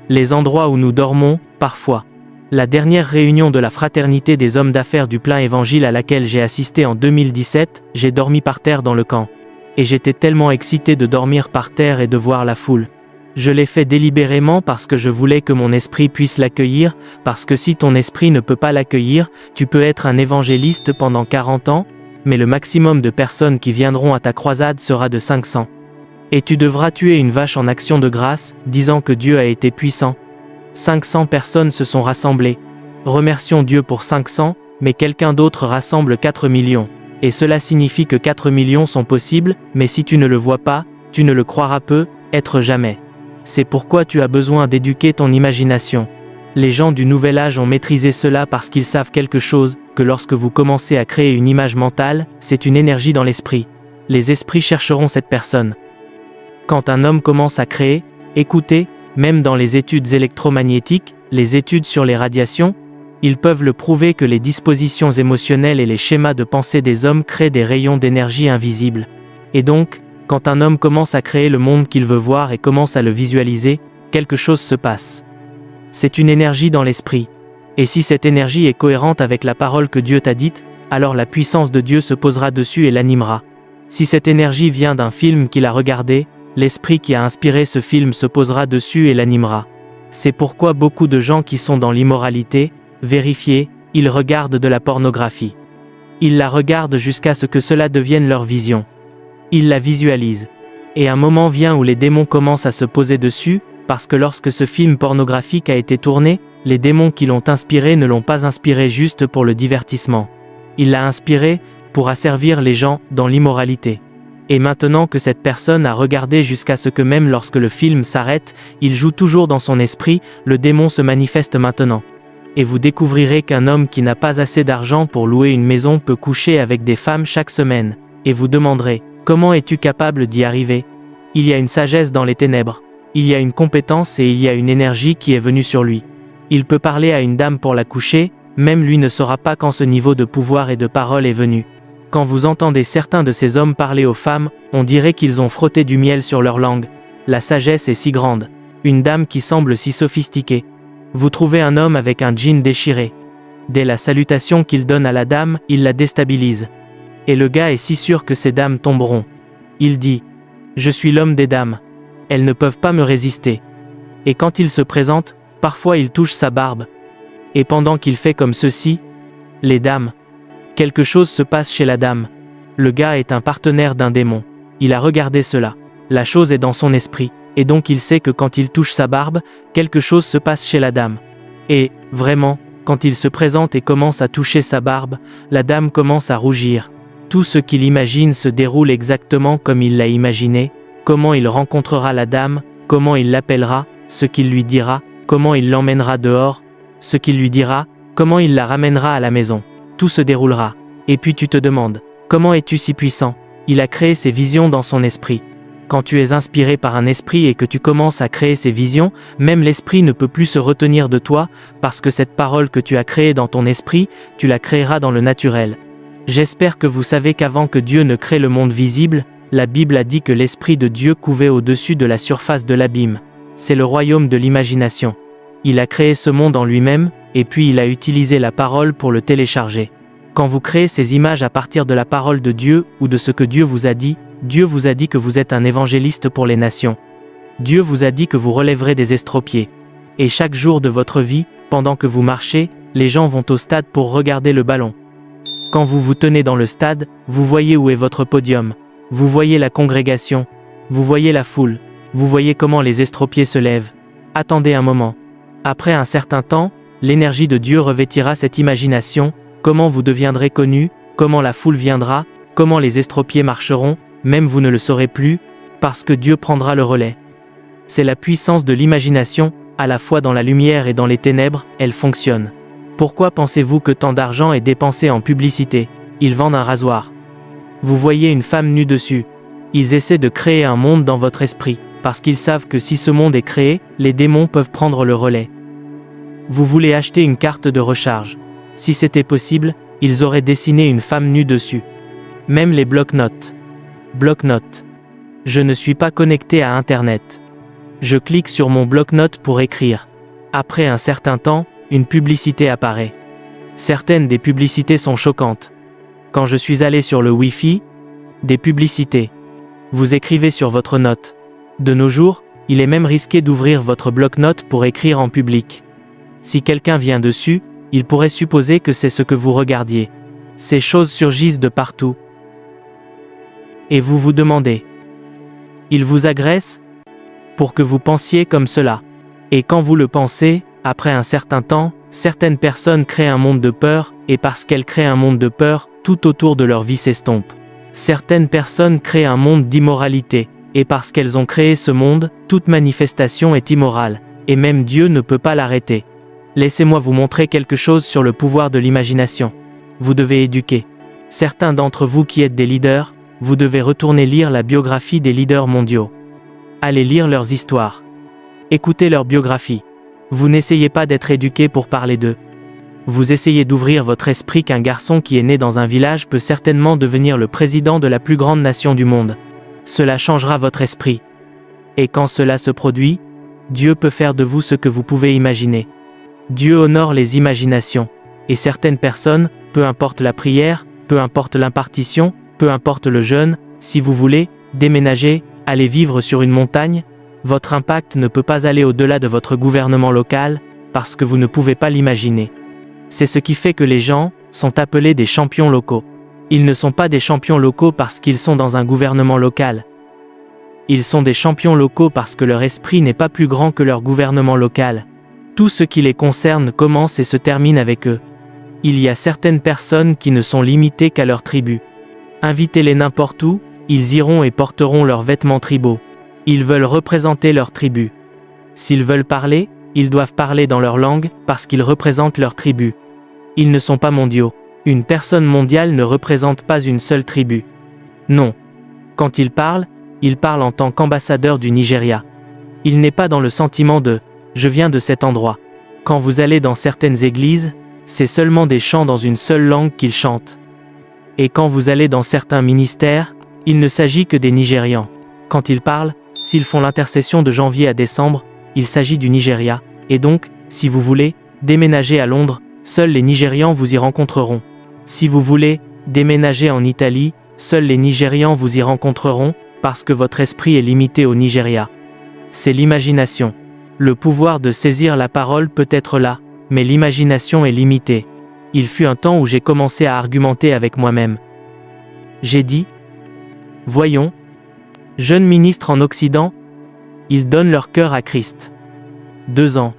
Les endroits où nous dormons, parfois. La dernière réunion de la Fraternité des hommes d'affaires du plein évangile à laquelle j'ai assisté en 2017, j'ai dormi par terre dans le camp. Et j'étais tellement excité de dormir par terre et de voir la foule. Je l'ai fait délibérément parce que je voulais que mon esprit puisse l'accueillir, parce que si ton esprit ne peut pas l'accueillir, tu peux être un évangéliste pendant 40 ans, mais le maximum de personnes qui viendront à ta croisade sera de 500. Et tu devras tuer une vache en action de grâce, disant que Dieu a été puissant. 500 personnes se sont rassemblées. Remercions Dieu pour 500, mais quelqu'un d'autre rassemble 4 millions. Et cela signifie que 4 millions sont possibles, mais si tu ne le vois pas, tu ne le croiras peu, être jamais. C'est pourquoi tu as besoin d'éduquer ton imagination. Les gens du nouvel âge ont maîtrisé cela parce qu'ils savent quelque chose, que lorsque vous commencez à créer une image mentale, c'est une énergie dans l'esprit. Les esprits chercheront cette personne. Quand un homme commence à créer, écoutez, même dans les études électromagnétiques, les études sur les radiations, ils peuvent le prouver que les dispositions émotionnelles et les schémas de pensée des hommes créent des rayons d'énergie invisibles. Et donc, quand un homme commence à créer le monde qu'il veut voir et commence à le visualiser, quelque chose se passe. C'est une énergie dans l'esprit. Et si cette énergie est cohérente avec la parole que Dieu t'a dite, alors la puissance de Dieu se posera dessus et l'animera. Si cette énergie vient d'un film qu'il a regardé, l'esprit qui a inspiré ce film se posera dessus et l'animera. C'est pourquoi beaucoup de gens qui sont dans l'immoralité, vérifiez, ils regardent de la pornographie. Ils la regardent jusqu'à ce que cela devienne leur vision. Ils la visualisent. Et un moment vient où les démons commencent à se poser dessus, parce que lorsque ce film pornographique a été tourné, les démons qui l'ont inspiré ne l'ont pas inspiré juste pour le divertissement. Il l'a inspiré pour asservir les gens dans l'immoralité. Et maintenant que cette personne a regardé jusqu'à ce que même lorsque le film s'arrête, il joue toujours dans son esprit, le démon se manifeste maintenant. Et vous découvrirez qu'un homme qui n'a pas assez d'argent pour louer une maison peut coucher avec des femmes chaque semaine. Et vous demanderez, comment es-tu capable d'y arriver? Il y a une sagesse dans les ténèbres. Il y a une compétence et il y a une énergie qui est venue sur lui. Il peut parler à une dame pour la coucher, même lui ne saura pas quand ce niveau de pouvoir et de parole est venu. Quand vous entendez certains de ces hommes parler aux femmes, on dirait qu'ils ont frotté du miel sur leur langue. La sagesse est si grande. Une dame qui semble si sophistiquée. Vous trouvez un homme avec un jean déchiré. Dès la salutation qu'il donne à la dame, il la déstabilise. Et le gars est si sûr que ces dames tomberont. Il dit « Je suis l'homme des dames. Elles ne peuvent pas me résister. » Et quand il se présente, parfois il touche sa barbe. Et pendant qu'il fait comme ceci, les dames, quelque chose se passe chez la dame. Le gars est un partenaire d'un démon. Il a regardé cela. La chose est dans son esprit. Et donc il sait que quand il touche sa barbe, quelque chose se passe chez la dame. Et, vraiment, quand il se présente et commence à toucher sa barbe, la dame commence à rougir. Tout ce qu'il imagine se déroule exactement comme il l'a imaginé, comment il rencontrera la dame, comment il l'appellera, ce qu'il lui dira, comment il l'emmènera dehors, ce qu'il lui dira, comment il la ramènera à la maison. Tout se déroulera. Et puis tu te demandes, comment es-tu si puissant? Il a créé ces visions dans son esprit. Quand tu es inspiré par un esprit et que tu commences à créer ces visions, même l'esprit ne peut plus se retenir de toi, parce que cette parole que tu as créée dans ton esprit, tu la créeras dans le naturel. J'espère que vous savez qu'avant que Dieu ne crée le monde visible, la Bible a dit que l'Esprit de Dieu couvait au-dessus de la surface de l'abîme. C'est le royaume de l'imagination. Il a créé ce monde en lui-même, et puis il a utilisé la parole pour le télécharger. Quand vous créez ces images à partir de la parole de Dieu ou de ce que Dieu vous a dit que vous êtes un évangéliste pour les nations. Dieu vous a dit que vous relèverez des estropiés. Et chaque jour de votre vie, pendant que vous marchez, les gens vont au stade pour regarder le ballon. Quand vous vous tenez dans le stade, vous voyez où est votre podium. Vous voyez la congrégation. Vous voyez la foule. Vous voyez comment les estropiés se lèvent. Attendez un moment. Après un certain temps, l'énergie de Dieu revêtira cette imagination, comment vous deviendrez connu, comment la foule viendra, comment les estropiés marcheront, même vous ne le saurez plus, parce que Dieu prendra le relais. C'est la puissance de l'imagination, à la fois dans la lumière et dans les ténèbres, elle fonctionne. Pourquoi pensez-vous que tant d'argent est dépensé en publicité? Ils vendent un rasoir. Vous voyez une femme nue dessus. Ils essaient de créer un monde dans votre esprit. parce qu'ils savent que si ce monde est créé, les démons peuvent prendre le relais. Vous voulez acheter une carte de recharge. Si c'était possible, ils auraient dessiné une femme nue dessus. Même les bloc-notes. Bloc-notes. Je ne suis pas connecté à Internet. Je clique sur mon bloc-notes pour écrire. Après un certain temps, une publicité apparaît. Certaines des publicités sont choquantes. Quand je suis allé sur le Wi-Fi, des publicités. Vous écrivez sur votre note. De nos jours, il est même risqué d'ouvrir votre bloc-notes pour écrire en public. Si quelqu'un vient dessus, il pourrait supposer que c'est ce que vous regardiez. Ces choses surgissent de partout. Et vous vous demandez. Ils vous agressent pour que vous pensiez comme cela. Et quand vous le pensez, après un certain temps, certaines personnes créent un monde de peur, et parce qu'elles créent un monde de peur, tout autour de leur vie s'estompe. Certaines personnes créent un monde d'immoralité, et parce qu'elles ont créé ce monde, toute manifestation est immorale, et même Dieu ne peut pas l'arrêter. Laissez-moi vous montrer quelque chose sur le pouvoir de l'imagination. Vous devez éduquer. Certains d'entre vous qui êtes des leaders, vous devez retourner lire la biographie des leaders mondiaux. Allez lire leurs histoires. Écoutez leur biographie. Vous n'essayez pas d'être éduqué pour parler d'eux. Vous essayez d'ouvrir votre esprit qu'un garçon qui est né dans un village peut certainement devenir le président de la plus grande nation du monde. Cela changera votre esprit. Et quand cela se produit, Dieu peut faire de vous ce que vous pouvez imaginer. Dieu honore les imaginations. Et certaines personnes, peu importe la prière, peu importe l'impartition, peu importe le jeûne, si vous voulez, déménager, aller vivre sur une montagne, votre impact ne peut pas aller au-delà de votre gouvernement local, parce que vous ne pouvez pas l'imaginer. C'est ce qui fait que les gens sont appelés des champions locaux. Ils ne sont pas des champions locaux parce qu'ils sont dans un gouvernement local. Ils sont des champions locaux parce que leur esprit n'est pas plus grand que leur gouvernement local. Tout ce qui les concerne commence et se termine avec eux. Il y a certaines personnes qui ne sont limitées qu'à leur tribu. Invitez-les n'importe où, ils iront et porteront leurs vêtements tribaux. Ils veulent représenter leur tribu. S'ils veulent parler, ils doivent parler dans leur langue, parce qu'ils représentent leur tribu. Ils ne sont pas mondiaux. Une personne mondiale ne représente pas une seule tribu. Non. Quand il parle en tant qu'ambassadeur du Nigeria. Il n'est pas dans le sentiment de « je viens de cet endroit ». Quand vous allez dans certaines églises, c'est seulement des chants dans une seule langue qu'ils chantent. Et quand vous allez dans certains ministères, il ne s'agit que des Nigérians. Quand ils parlent, s'ils font l'intercession de janvier à décembre, il s'agit du Nigeria, et donc, si vous voulez, déménager à Londres, seuls les Nigérians vous y rencontreront. Si vous voulez, déménager en Italie, seuls les Nigérians vous y rencontreront, parce que votre esprit est limité au Nigeria. C'est l'imagination. Le pouvoir de saisir la parole peut être là, mais l'imagination est limitée. Il fut un temps où j'ai commencé à argumenter avec moi-même. J'ai dit, voyons, jeunes ministres en Occident, ils donnent leur cœur à Christ. 2 ans.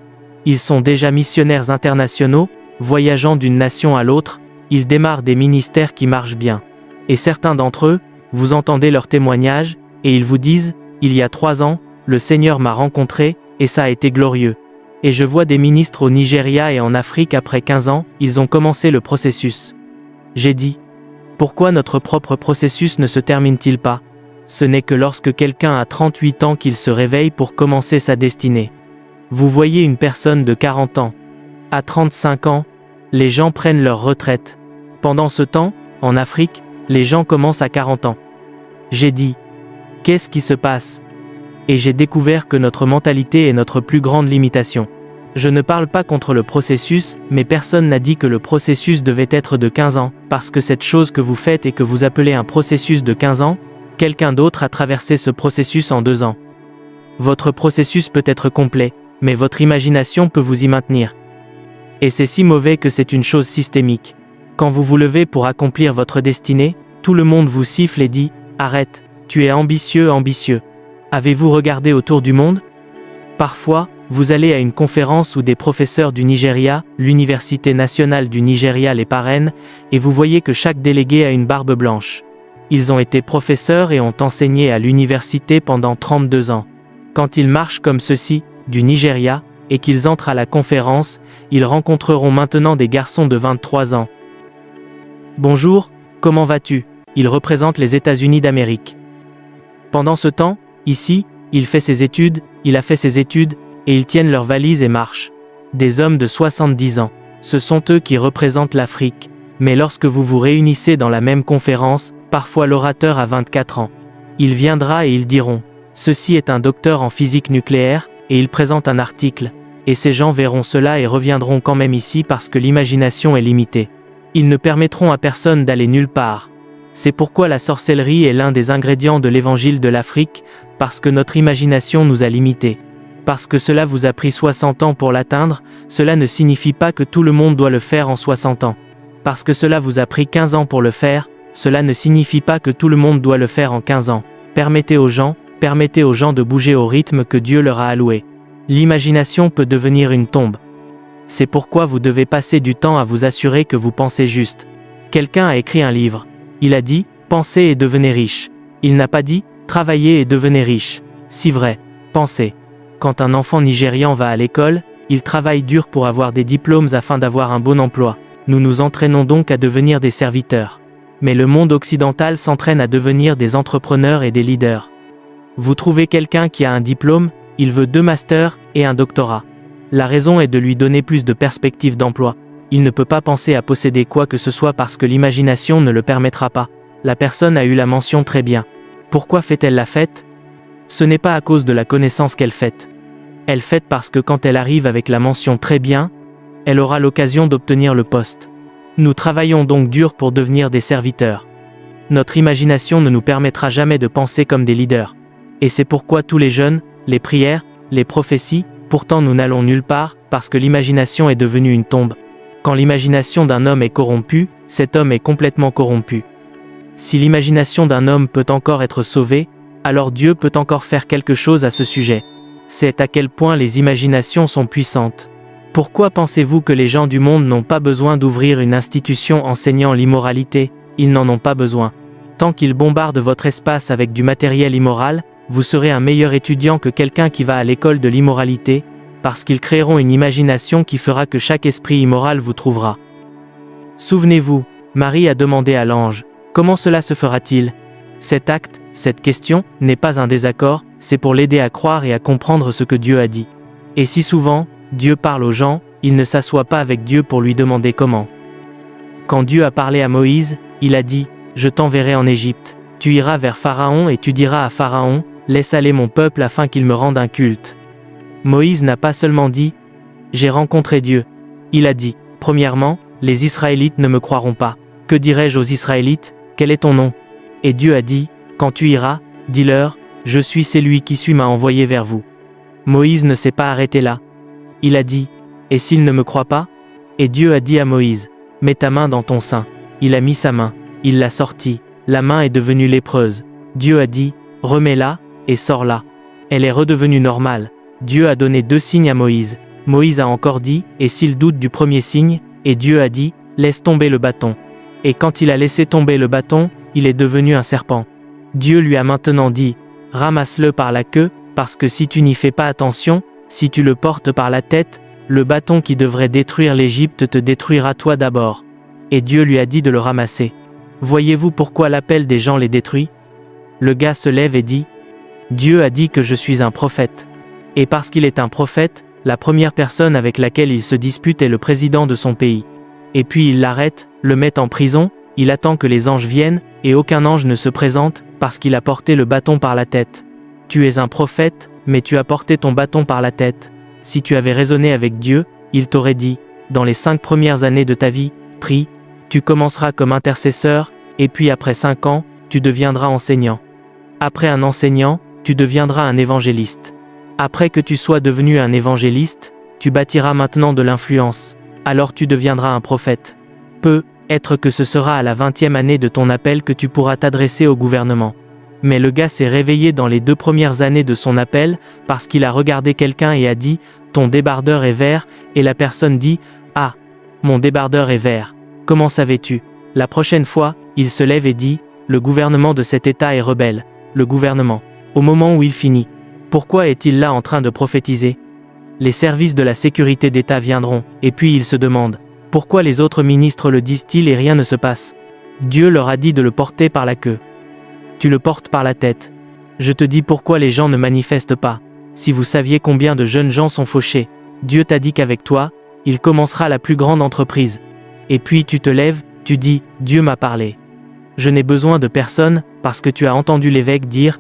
Ils sont déjà missionnaires internationaux, voyageant d'une nation à l'autre, ils démarrent des ministères qui marchent bien. Et certains d'entre eux, vous entendez leurs témoignages, et ils vous disent, il y a 3 ans, le Seigneur m'a rencontré, et ça a été glorieux. Et je vois des ministres au Nigeria et en Afrique après 15 ans, ils ont commencé le processus. J'ai dit, pourquoi notre propre processus ne se termine-t-il pas? Ce n'est que lorsque quelqu'un a 38 ans qu'il se réveille pour commencer sa destinée. Vous voyez une personne de 40 ans. À 35 ans, les gens prennent leur retraite. Pendant ce temps, en Afrique, les gens commencent à 40 ans. J'ai dit, qu'est-ce qui se passe? Et j'ai découvert que notre mentalité est notre plus grande limitation. Je ne parle pas contre le processus, mais personne n'a dit que le processus devait être de 15 ans, parce que cette chose que vous faites et que vous appelez un processus de 15 ans, quelqu'un d'autre a traversé ce processus en 2 ans. Votre processus peut être complet, mais votre imagination peut vous y maintenir. Et c'est si mauvais que c'est une chose systémique. Quand vous vous levez pour accomplir votre destinée, tout le monde vous siffle et dit « Arrête, tu es ambitieux, ambitieux ». Avez-vous regardé autour du monde? Parfois, vous allez à une conférence où des professeurs du Nigeria, l'Université nationale du Nigeria les parraine, et vous voyez que chaque délégué a une barbe blanche. Ils ont été professeurs et ont enseigné à l'université pendant 32 ans. Quand ils marchent comme ceci, du Nigeria, et qu'ils entrent à la conférence, ils rencontreront maintenant des garçons de 23 ans. Bonjour, comment vas-tu? Ils représentent les États-Unis d'Amérique. Pendant ce temps, ici, Il fait ses études, il a fait ses études, et ils tiennent leurs valises et marchent. Des hommes de 70 ans. Ce sont eux qui représentent l'Afrique. Mais lorsque vous vous réunissez dans la même conférence, parfois l'orateur a 24 ans. Il viendra et ils diront « Ceci est un docteur en physique nucléaire » et il présente un article. Et ces gens verront cela et reviendront quand même ici parce que l'imagination est limitée. Ils ne permettront à personne d'aller nulle part. C'est pourquoi la sorcellerie est l'un des ingrédients de l'évangile de l'Afrique, parce que notre imagination nous a limités. Parce que cela vous a pris 60 ans pour l'atteindre, cela ne signifie pas que tout le monde doit le faire en 60 ans. Parce que cela vous a pris 15 ans pour le faire, cela ne signifie pas que tout le monde doit le faire en 15 ans. Permettez aux gens de bouger au rythme que Dieu leur a alloué. L'imagination peut devenir une tombe. C'est pourquoi vous devez passer du temps à vous assurer que vous pensez juste. Quelqu'un a écrit un livre. Il a dit « Pensez et devenez riche ». Il n'a pas dit « Travaillez et devenez riche ». Si vrai, pensez. Quand un enfant nigérian va à l'école, il travaille dur pour avoir des diplômes afin d'avoir un bon emploi. Nous nous entraînons donc à devenir des serviteurs. Mais le monde occidental s'entraîne à devenir des entrepreneurs et des leaders. Vous trouvez quelqu'un qui a un diplôme, il veut 2 masters et un doctorat. La raison est de lui donner plus de perspectives d'emploi. Il ne peut pas penser à posséder quoi que ce soit parce que l'imagination ne le permettra pas. La personne a eu la mention très bien. Pourquoi fait-elle la fête? Ce n'est pas à cause de la connaissance qu'elle fête. Elle fête parce que quand elle arrive avec la mention très bien, elle aura l'occasion d'obtenir le poste. Nous travaillons donc dur pour devenir des serviteurs. Notre imagination ne nous permettra jamais de penser comme des leaders. Et c'est pourquoi tous les jeûnes, les prières, les prophéties, pourtant nous n'allons nulle part, parce que l'imagination est devenue une tombe. Quand l'imagination d'un homme est corrompue, cet homme est complètement corrompu. Si l'imagination d'un homme peut encore être sauvée, alors Dieu peut encore faire quelque chose à ce sujet. C'est à quel point les imaginations sont puissantes. Pourquoi pensez-vous que les gens du monde n'ont pas besoin d'ouvrir une institution enseignant l'immoralité? Ils n'en ont pas besoin. Tant qu'ils bombardent votre espace avec du matériel immoral, vous serez un meilleur étudiant que quelqu'un qui va à l'école de l'immoralité, parce qu'ils créeront une imagination qui fera que chaque esprit immoral vous trouvera. Souvenez-vous, Marie a demandé à l'ange, « Comment cela se fera-t-il » Cet acte, cette question, n'est pas un désaccord, c'est pour l'aider à croire et à comprendre ce que Dieu a dit. Et si souvent, Dieu parle aux gens, il ne s'assoit pas avec Dieu pour lui demander comment. Quand Dieu a parlé à Moïse, il a dit, « Je t'enverrai en Égypte. Tu iras vers Pharaon et tu diras à Pharaon, « Laisse aller mon peuple afin qu'il me rende un culte. » Moïse n'a pas seulement dit « J'ai rencontré Dieu ». Il a dit, premièrement, « Les Israélites ne me croiront pas. Que dirai-je aux Israélites? Quel est ton nom ?» Et Dieu a dit, « Quand tu iras, dis-leur, je suis celui qui m'a envoyé vers vous. » Moïse ne s'est pas arrêté là. Il a dit, « Et s'ils ne me croient pas ?» Et Dieu a dit à Moïse, « Mets ta main dans ton sein. » Il a mis sa main, il l'a sortie, la main est devenue lépreuse. Dieu a dit, « Remets-la, et sors-la. » Elle est redevenue normale. Dieu a donné 2 signes à Moïse. Moïse a encore dit, « Et s'il doute du premier signe ?» Et Dieu a dit, « Laisse tomber le bâton. » Et quand il a laissé tomber le bâton, il est devenu un serpent. Dieu lui a maintenant dit, « Ramasse-le par la queue, parce que si tu n'y fais pas attention, si tu le portes par la tête, le bâton qui devrait détruire l'Égypte te détruira toi d'abord. » Et Dieu lui a dit de le ramasser. Voyez-vous pourquoi l'appel des gens les détruit? Le gars se lève et dit, « Dieu a dit que je suis un prophète. » Et parce qu'il est un prophète, la première personne avec laquelle il se dispute est le président de son pays. Et puis il l'arrête, le met en prison, il attend que les anges viennent, et aucun ange ne se présente, parce qu'il a porté le bâton par la tête. Tu es un prophète, mais tu as porté ton bâton par la tête. Si tu avais raisonné avec Dieu, il t'aurait dit, dans les 5 premières années de ta vie, prie, tu commenceras comme intercesseur, et puis après 5 ans, tu deviendras enseignant. Après un enseignant, tu deviendras un évangéliste. Après que tu sois devenu un évangéliste, tu bâtiras maintenant de l'influence. Alors tu deviendras un prophète. Peut-être que ce sera à la 20e année de ton appel que tu pourras t'adresser au gouvernement. Mais le gars s'est réveillé dans les 2 premières années de son appel, parce qu'il a regardé quelqu'un et a dit « Ton débardeur est vert » et la personne dit « Ah, mon débardeur est vert. Comment savais-tu » La prochaine fois, il se lève et dit « Le gouvernement de cet État est rebelle. Le gouvernement. » Au moment où il finit. Pourquoi est-il là en train de prophétiser? Les services de la sécurité d'État viendront, et puis il se demande, pourquoi les autres ministres le disent-ils et rien ne se passe? Dieu leur a dit de le porter par la queue. Tu le portes par la tête. Je te dis pourquoi les gens ne manifestent pas. Si vous saviez combien de jeunes gens sont fauchés, Dieu t'a dit qu'avec toi, il commencera la plus grande entreprise. Et puis tu te lèves, tu dis, Dieu m'a parlé. Je n'ai besoin de personne, parce que tu as entendu l'évêque dire,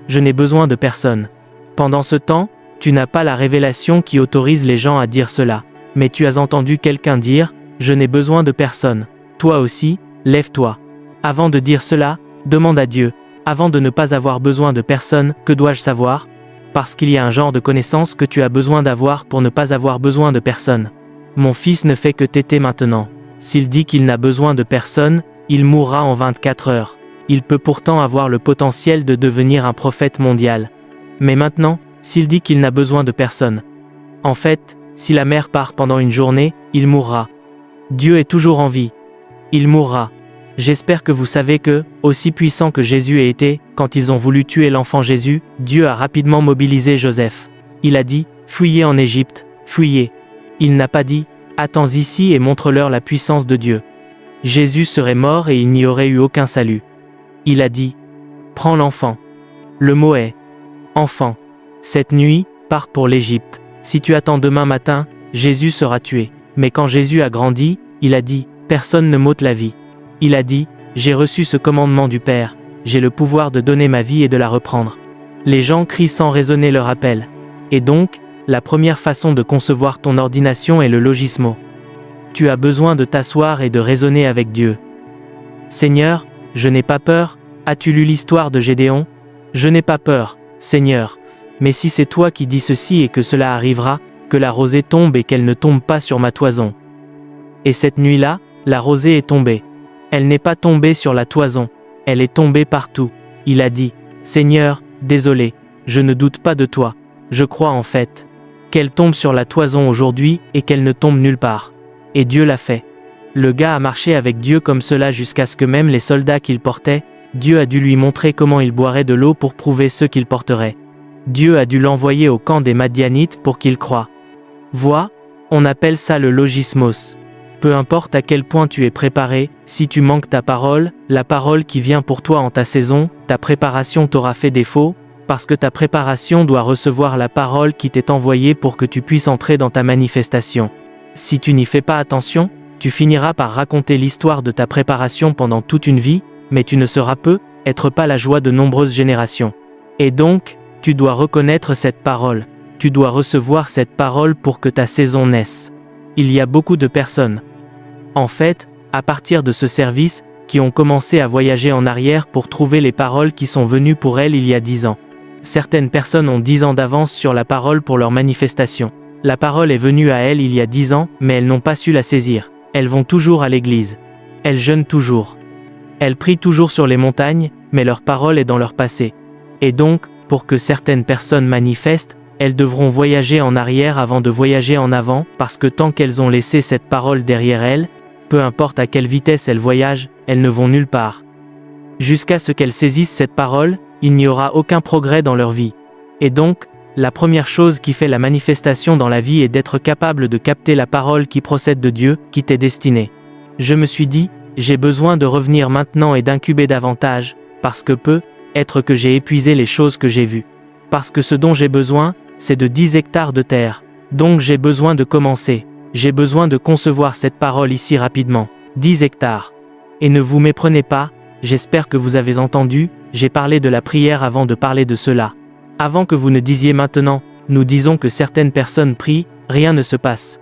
je n'ai besoin de personne. Pendant ce temps, tu n'as pas la révélation qui autorise les gens à dire cela. Mais tu as entendu quelqu'un dire, je n'ai besoin de personne. Toi aussi, lève-toi. Avant de dire cela, demande à Dieu. Avant de ne pas avoir besoin de personne, que dois-je savoir? Parce qu'il y a un genre de connaissance que tu as besoin d'avoir pour ne pas avoir besoin de personne. Mon fils ne fait que téter maintenant. S'il dit qu'il n'a besoin de personne, il mourra en 24 heures. Il peut pourtant avoir le potentiel de devenir un prophète mondial. Mais maintenant, s'il dit qu'il n'a besoin de personne. En fait, si la mère part pendant une journée, il mourra. Dieu est toujours en vie. Il mourra. J'espère que vous savez que, aussi puissant que Jésus ait été, quand ils ont voulu tuer l'enfant Jésus, Dieu a rapidement mobilisé Joseph. Il a dit, fuyez en Égypte, fuyez. Il n'a pas dit, attends ici et montre-leur la puissance de Dieu. Jésus serait mort et il n'y aurait eu aucun salut. Il a dit, prends l'enfant. Le mot est, enfant. Cette nuit, pars pour l'Égypte. Si tu attends demain matin, Jésus sera tué. Mais quand Jésus a grandi, il a dit, personne ne m'ôte la vie. Il a dit, j'ai reçu ce commandement du Père, j'ai le pouvoir de donner ma vie et de la reprendre. Les gens crient sans raisonner leur appel. Et donc, la première façon de concevoir ton ordination est le logismo. Tu as besoin de t'asseoir et de raisonner avec Dieu. Seigneur, je n'ai pas peur, as-tu lu l'histoire de Gédéon? Je n'ai pas peur, Seigneur, mais si c'est toi qui dis ceci et que cela arrivera, que la rosée tombe et qu'elle ne tombe pas sur ma toison. Et cette nuit-là, la rosée est tombée. Elle n'est pas tombée sur la toison, elle est tombée partout. Il a dit, Seigneur, désolé, je ne doute pas de toi, je crois en fait. Qu'elle tombe sur la toison aujourd'hui et qu'elle ne tombe nulle part. Et Dieu l'a fait. Le gars a marché avec Dieu comme cela jusqu'à ce que même les soldats qu'il portait, Dieu a dû lui montrer comment il boirait de l'eau pour prouver ce qu'il porterait. Dieu a dû l'envoyer au camp des Madianites pour qu'il croie. Vois, on appelle ça le logismos. Peu importe à quel point tu es préparé, si tu manques ta parole, la parole qui vient pour toi en ta saison, ta préparation t'aura fait défaut, parce que ta préparation doit recevoir la parole qui t'est envoyée pour que tu puisses entrer dans ta manifestation. Si tu n'y fais pas attention, tu finiras par raconter l'histoire de ta préparation pendant toute une vie, mais tu ne seras être pas la joie de nombreuses générations. Et donc, tu dois reconnaître cette parole. Tu dois recevoir cette parole pour que ta saison naisse. Il y a beaucoup de personnes. En fait, à partir de ce service, qui ont commencé à voyager en arrière pour trouver les paroles qui sont venues pour elles il y a 10 ans. Certaines personnes ont 10 ans d'avance sur la parole pour leur manifestation. La parole est venue à elles il y a 10 ans, mais elles n'ont pas su la saisir. Elles vont toujours à l'église. Elles jeûnent toujours. Elles prient toujours sur les montagnes, mais leur parole est dans leur passé. Et donc, pour que certaines personnes manifestent, elles devront voyager en arrière avant de voyager en avant, parce que tant qu'elles ont laissé cette parole derrière elles, peu importe à quelle vitesse elles voyagent, elles ne vont nulle part. Jusqu'à ce qu'elles saisissent cette parole, il n'y aura aucun progrès dans leur vie. Et donc, la première chose qui fait la manifestation dans la vie est d'être capable de capter la parole qui procède de Dieu, qui t'est destinée. Je me suis dit, j'ai besoin de revenir maintenant et d'incuber davantage, parce que être que j'ai épuisé les choses que j'ai vues. Parce que ce dont j'ai besoin, c'est de 10 hectares de terre. Donc j'ai besoin de commencer. J'ai besoin de concevoir cette parole ici rapidement. 10 hectares. Et ne vous méprenez pas, j'espère que vous avez entendu, j'ai parlé de la prière avant de parler de cela. Avant que vous ne disiez maintenant, nous disons que certaines personnes prient, rien ne se passe.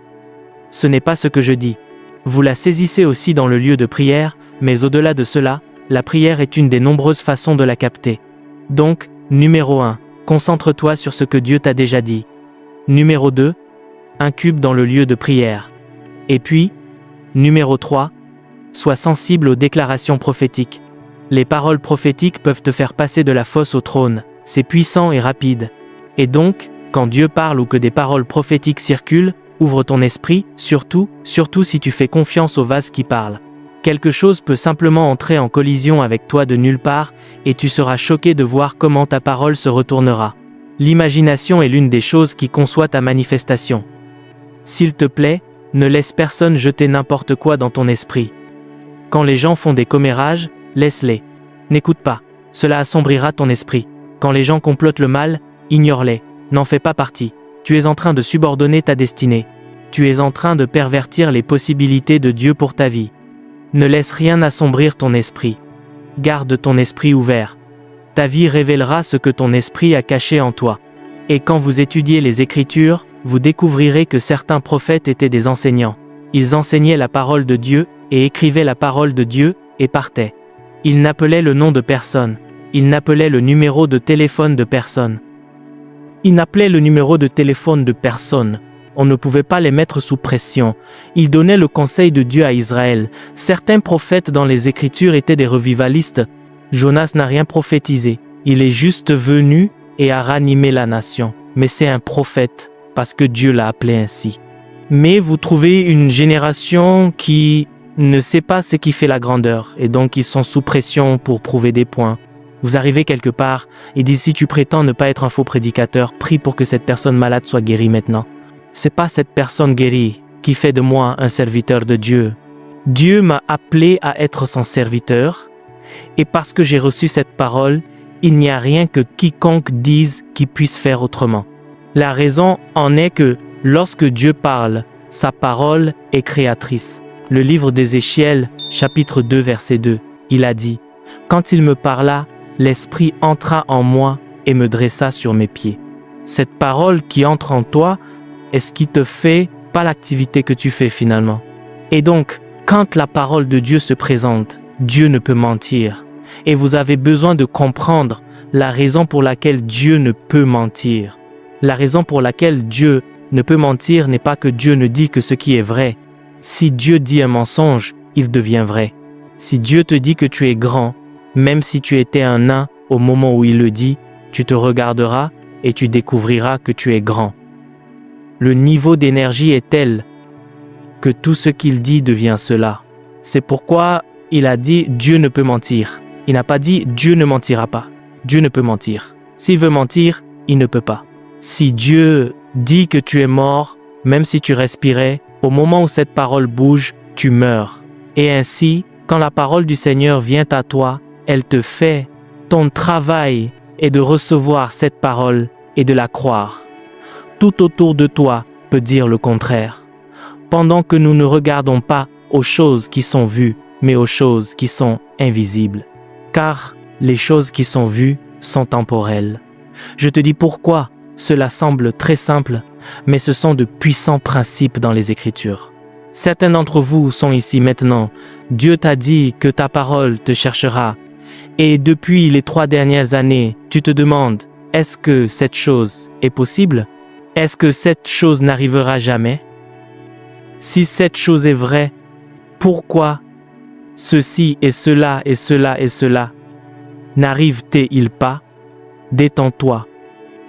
Ce n'est pas ce que je dis. Vous la saisissez aussi dans le lieu de prière, mais au-delà de cela, la prière est une des nombreuses façons de la capter. Donc, numéro 1, concentre-toi sur ce que Dieu t'a déjà dit. Numéro 2, incube dans le lieu de prière. Et puis, numéro 3, sois sensible aux déclarations prophétiques. Les paroles prophétiques peuvent te faire passer de la fosse au trône, c'est puissant et rapide. Et donc, quand Dieu parle ou que des paroles prophétiques circulent, ouvre ton esprit, surtout si tu fais confiance au vase qui parle. Quelque chose peut simplement entrer en collision avec toi de nulle part, et tu seras choqué de voir comment ta parole se retournera. L'imagination est l'une des choses qui conçoit ta manifestation. S'il te plaît, ne laisse personne jeter n'importe quoi dans ton esprit. Quand les gens font des commérages, laisse-les. N'écoute pas, cela assombrira ton esprit. Quand les gens complotent le mal, ignore-les, n'en fais pas partie. Tu es en train de subordonner ta destinée. Tu es en train de pervertir les possibilités de Dieu pour ta vie. Ne laisse rien assombrir ton esprit. Garde ton esprit ouvert. Ta vie révélera ce que ton esprit a caché en toi. Et quand vous étudiez les Écritures, vous découvrirez que certains prophètes étaient des enseignants. Ils enseignaient la parole de Dieu et écrivaient la parole de Dieu et partaient. Ils n'appelaient le nom de personne. Ils n'appelaient le numéro de téléphone de personne. Ils n'appelaient le numéro de téléphone de personne. On ne pouvait pas les mettre sous pression. Ils donnaient le conseil de Dieu à Israël. Certains prophètes dans les Écritures étaient des revivalistes. Jonas n'a rien prophétisé. Il est juste venu et a ranimé la nation. Mais c'est un prophète, parce que Dieu l'a appelé ainsi. Mais vous trouvez une génération qui ne sait pas ce qui fait la grandeur, et donc ils sont sous pression pour prouver des points. Vous arrivez quelque part, et disent si tu prétends ne pas être un faux prédicateur, prie pour que cette personne malade soit guérie maintenant. C'est pas cette personne guérie qui fait de moi un serviteur de Dieu. Dieu m'a appelé à être son serviteur, et parce que j'ai reçu cette parole, il n'y a rien que quiconque dise qui puisse faire autrement. La raison en est que lorsque Dieu parle, sa parole est créatrice. Le livre d'Ézéchiel, chapitre 2, verset 2, il a dit « Quand il me parla, l'Esprit entra en moi et me dressa sur mes pieds. » Cette parole qui entre en toi est ce qui te fait, pas l'activité que tu fais finalement. Et donc, quand la parole de Dieu se présente, Dieu ne peut mentir. Et vous avez besoin de comprendre la raison pour laquelle Dieu ne peut mentir. La raison pour laquelle Dieu ne peut mentir n'est pas que Dieu ne dit que ce qui est vrai. Si Dieu dit un mensonge, il devient vrai. Si Dieu te dit que tu es grand, même si tu étais un nain au moment où il le dit, tu te regarderas et tu découvriras que tu es grand. Le niveau d'énergie est tel que tout ce qu'il dit devient cela. C'est pourquoi il a dit « Dieu ne peut mentir ». Il n'a pas dit « Dieu ne mentira pas ». Dieu ne peut mentir. S'il veut mentir, il ne peut pas. Si Dieu dit que tu es mort, même si tu respirais, au moment où cette parole bouge, tu meurs. Et ainsi, quand la parole du Seigneur vient à toi, elle te fait. Ton travail est de recevoir cette parole et de la croire. Tout autour de toi peut dire le contraire. Pendant que nous ne regardons pas aux choses qui sont vues, mais aux choses qui sont invisibles. Car les choses qui sont vues sont temporelles. Je te dis pourquoi cela semble très simple, mais ce sont de puissants principes dans les Écritures. Certains d'entre vous sont ici maintenant. Dieu t'a dit que ta parole te cherchera. Et depuis les 3 dernières années, tu te demandes, est-ce que cette chose est possible? Est-ce que cette chose n'arrivera jamais? Si cette chose est vraie, pourquoi ceci et cela et cela et cela n'arrive-t-il pas? Détends-toi.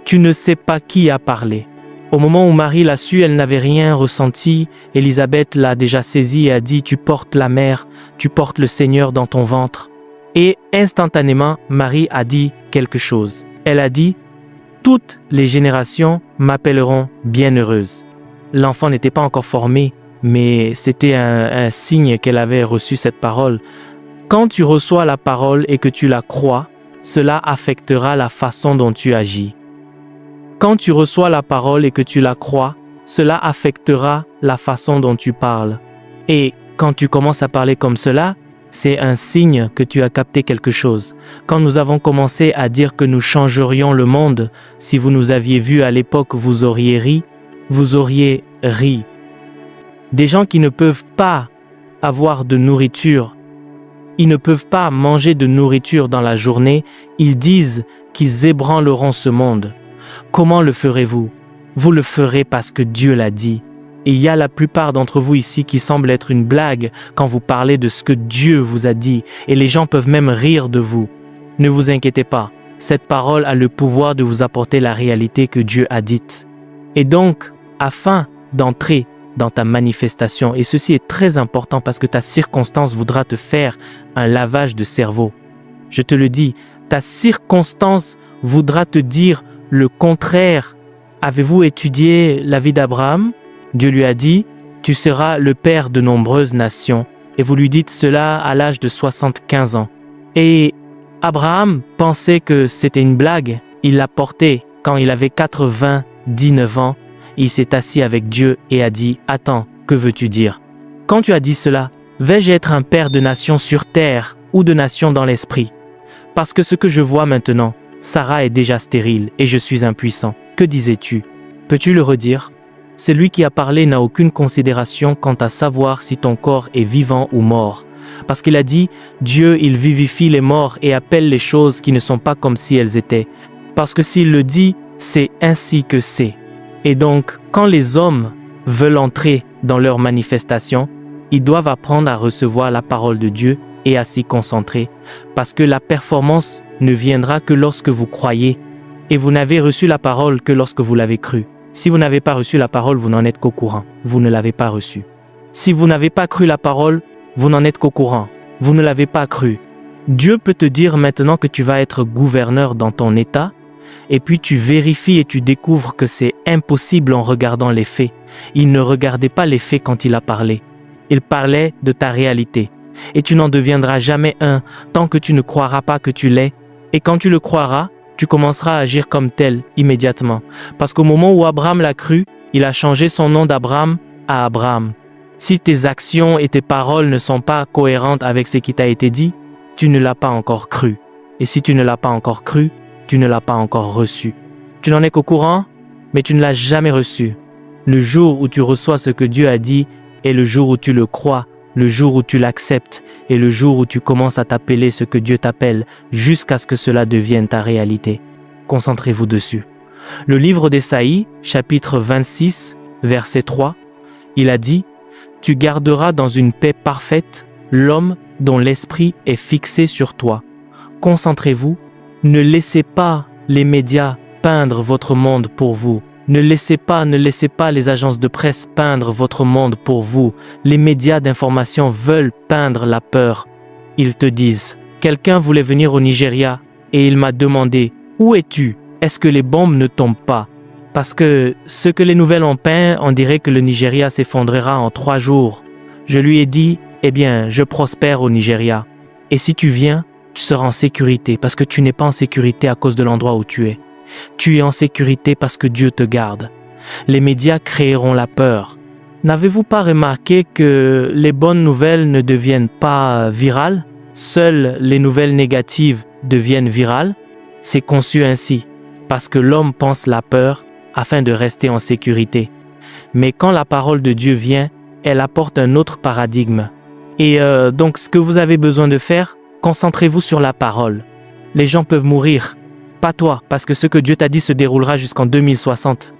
Tu ne sais pas qui a parlé. Au moment où Marie l'a su, elle n'avait rien ressenti. Élisabeth l'a déjà saisi et a dit « Tu portes la mère, tu portes le Seigneur dans ton ventre. » Et instantanément, Marie a dit quelque chose. Elle a dit « Toutes les générations m'appelleront bienheureuse. » L'enfant n'était pas encore formé, mais c'était un signe qu'elle avait reçu cette parole. Quand tu reçois la parole et que tu la crois, cela affectera la façon dont tu agis. Quand tu reçois la parole et que tu la crois, cela affectera la façon dont tu parles. Et quand tu commences à parler comme cela, c'est un signe que tu as capté quelque chose. Quand nous avons commencé à dire que nous changerions le monde, si vous nous aviez vus à l'époque, vous auriez ri. Vous auriez ri. Des gens qui ne peuvent pas avoir de nourriture, ils ne peuvent pas manger de nourriture dans la journée, ils disent qu'ils ébranleront ce monde. Comment le ferez-vous? Vous le ferez parce que Dieu l'a dit. Et il y a la plupart d'entre vous ici qui semble être une blague quand vous parlez de ce que Dieu vous a dit, et les gens peuvent même rire de vous. Ne vous inquiétez pas, cette parole a le pouvoir de vous apporter la réalité que Dieu a dite. Et donc, afin d'entrer dans ta manifestation, et ceci est très important parce que ta circonstance voudra te faire un lavage de cerveau. Je te le dis, ta circonstance voudra te dire le contraire. Avez-vous étudié la vie d'Abraham? Dieu lui a dit, tu seras le père de nombreuses nations. Et vous lui dites cela à l'âge de 75 ans. Et Abraham pensait que c'était une blague. Il l'a porté quand il avait 99 ans. Il s'est assis avec Dieu et a dit « Attends, que veux-tu dire ?» Quand tu as dit cela, vais-je être un père de nations sur terre ou de nations dans l'esprit? Parce que ce que je vois maintenant, Sarah est déjà stérile et je suis impuissant. Que disais-tu? Peux-tu le redire? Celui qui a parlé n'a aucune considération quant à savoir si ton corps est vivant ou mort. Parce qu'il a dit, Dieu, il vivifie les morts et appelle les choses qui ne sont pas comme si elles étaient. Parce que s'il le dit, c'est ainsi que c'est. Et donc, quand les hommes veulent entrer dans leur manifestation, ils doivent apprendre à recevoir la parole de Dieu et à s'y concentrer. Parce que la performance ne viendra que lorsque vous croyez. Et vous n'avez reçu la parole que lorsque vous l'avez cru. Si vous n'avez pas reçu la parole, vous n'en êtes qu'au courant. Vous ne l'avez pas reçue. Si vous n'avez pas cru la parole, vous n'en êtes qu'au courant. Vous ne l'avez pas cru. Dieu peut te dire maintenant que tu vas être gouverneur dans ton état, et puis tu vérifies et tu découvres que c'est impossible en regardant les faits. Il ne regardait pas les faits quand il a parlé. Il parlait de ta réalité. Et tu n'en deviendras jamais un tant que tu ne croiras pas que tu l'es. Et quand tu le croiras, tu commenceras à agir comme tel immédiatement. Parce qu'au moment où Abraham l'a cru, il a changé son nom d'Abraham à Abraham. Si tes actions et tes paroles ne sont pas cohérentes avec ce qui t'a été dit, tu ne l'as pas encore cru. Et si tu ne l'as pas encore cru, tu ne l'as pas encore reçu. Tu n'en es qu'au courant, mais tu ne l'as jamais reçu. Le jour où tu reçois ce que Dieu a dit est le jour où tu le crois, le jour où tu l'acceptes et le jour où tu commences à t'appeler ce que Dieu t'appelle jusqu'à ce que cela devienne ta réalité. Concentrez-vous dessus. Le livre d'Ésaïe, chapitre 26, verset 3, il a dit « Tu garderas dans une paix parfaite l'homme dont l'esprit est fixé sur toi. » Concentrez-vous. Ne laissez pas les médias peindre votre monde pour vous. Ne laissez pas les agences de presse peindre votre monde pour vous. Les médias d'information veulent peindre la peur. Ils te disent, quelqu'un voulait venir au Nigeria et il m'a demandé, où es-tu? Est-ce que les bombes ne tombent pas? Parce que ce que les nouvelles ont peint, on dirait que le Nigeria s'effondrera en 3 jours. Je lui ai dit, eh bien, je prospère au Nigeria. Et si tu viens, tu seras en sécurité parce que tu n'es pas en sécurité à cause de l'endroit où tu es. Tu es en sécurité parce que Dieu te garde. Les médias créeront la peur. N'avez-vous pas remarqué que les bonnes nouvelles ne deviennent pas virales? Seules les nouvelles négatives deviennent virales? C'est conçu ainsi, parce que l'homme pense la peur afin de rester en sécurité. Mais quand la parole de Dieu vient, elle apporte un autre paradigme. Et donc ce que vous avez besoin de faire, concentrez-vous sur la parole. Les gens peuvent mourir. Pas toi, parce que ce que Dieu t'a dit se déroulera jusqu'en 2060.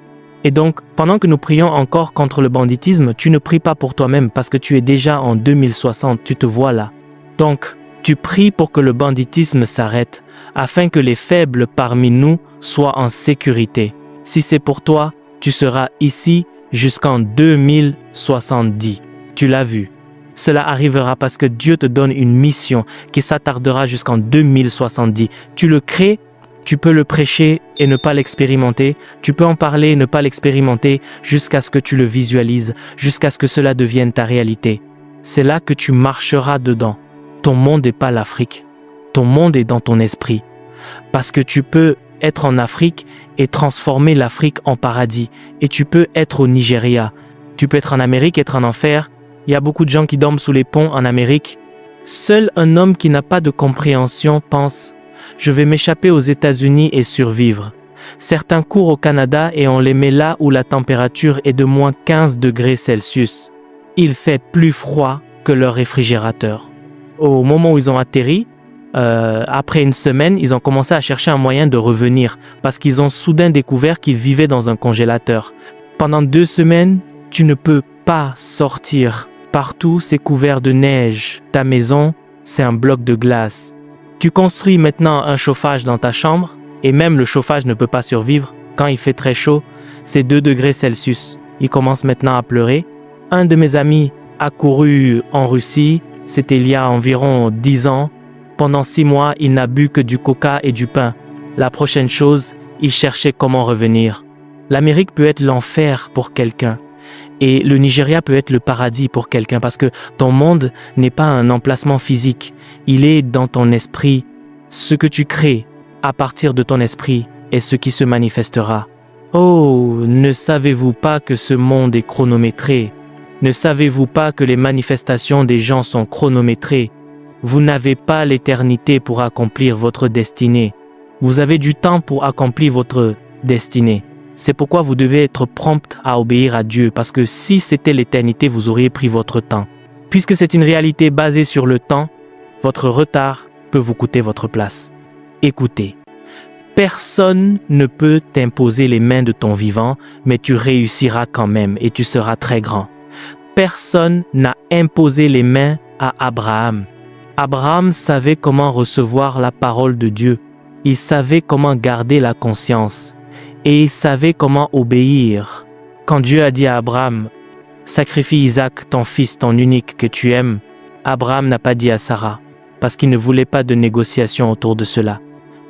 Et donc, pendant que nous prions encore contre le banditisme, tu ne pries pas pour toi-même parce que tu es déjà en 2060, tu te vois là. Donc, tu pries pour que le banditisme s'arrête, afin que les faibles parmi nous soient en sécurité. Si c'est pour toi, tu seras ici jusqu'en 2070. Tu l'as vu. Cela arrivera parce que Dieu te donne une mission qui s'attardera jusqu'en 2070. Tu le crées. Tu peux le prêcher et ne pas l'expérimenter. Tu peux en parler et ne pas l'expérimenter jusqu'à ce que tu le visualises, jusqu'à ce que cela devienne ta réalité. C'est là que tu marcheras dedans. Ton monde n'est pas l'Afrique. Ton monde est dans ton esprit. Parce que tu peux être en Afrique et transformer l'Afrique en paradis. Et tu peux être au Nigeria. Tu peux être en Amérique, être en enfer. Il y a beaucoup de gens qui dorment sous les ponts en Amérique. Seul un homme qui n'a pas de compréhension pense « Je vais m'échapper aux États-Unis et survivre ». Certains courent au Canada et on les met là où la température est de moins 15 degrés Celsius. Il fait plus froid que leur réfrigérateur. Au moment où ils ont atterri, après une semaine, ils ont commencé à chercher un moyen de revenir parce qu'ils ont soudain découvert qu'ils vivaient dans un congélateur. Pendant 2 semaines, tu ne peux pas sortir. Partout, c'est couvert de neige. Ta maison, c'est un bloc de glace. Tu construis maintenant un chauffage dans ta chambre et même le chauffage ne peut pas survivre. Quand il fait très chaud, c'est 2 degrés Celsius. Il commence maintenant à pleurer. Un de mes amis a couru en Russie. C'était il y a environ 10 ans. Pendant 6 mois, il n'a bu que du coca et du pain. La prochaine chose, il cherchait comment revenir. L'Amérique peut être l'enfer pour quelqu'un. Et le Nigeria peut être le paradis pour quelqu'un parce que ton monde n'est pas un emplacement physique. Il est dans ton esprit. Ce que tu crées à partir de ton esprit est ce qui se manifestera. Oh, ne savez-vous pas que ce monde est chronométré? Ne savez-vous pas que les manifestations des gens sont chronométrées? Vous n'avez pas l'éternité pour accomplir votre destinée. Vous avez du temps pour accomplir votre destinée. C'est pourquoi vous devez être prompt à obéir à Dieu, parce que si c'était l'éternité, vous auriez pris votre temps. Puisque c'est une réalité basée sur le temps, votre retard peut vous coûter votre place. Écoutez, personne ne peut t'imposer les mains de ton vivant, mais tu réussiras quand même et tu seras très grand. Personne n'a imposé les mains à Abraham. Abraham savait comment recevoir la parole de Dieu. Il savait comment garder la conscience. Et il savait comment obéir. Quand Dieu a dit à Abraham, « Sacrifie Isaac, ton fils, ton unique que tu aimes », Abraham n'a pas dit à Sarah, parce qu'il ne voulait pas de négociation autour de cela.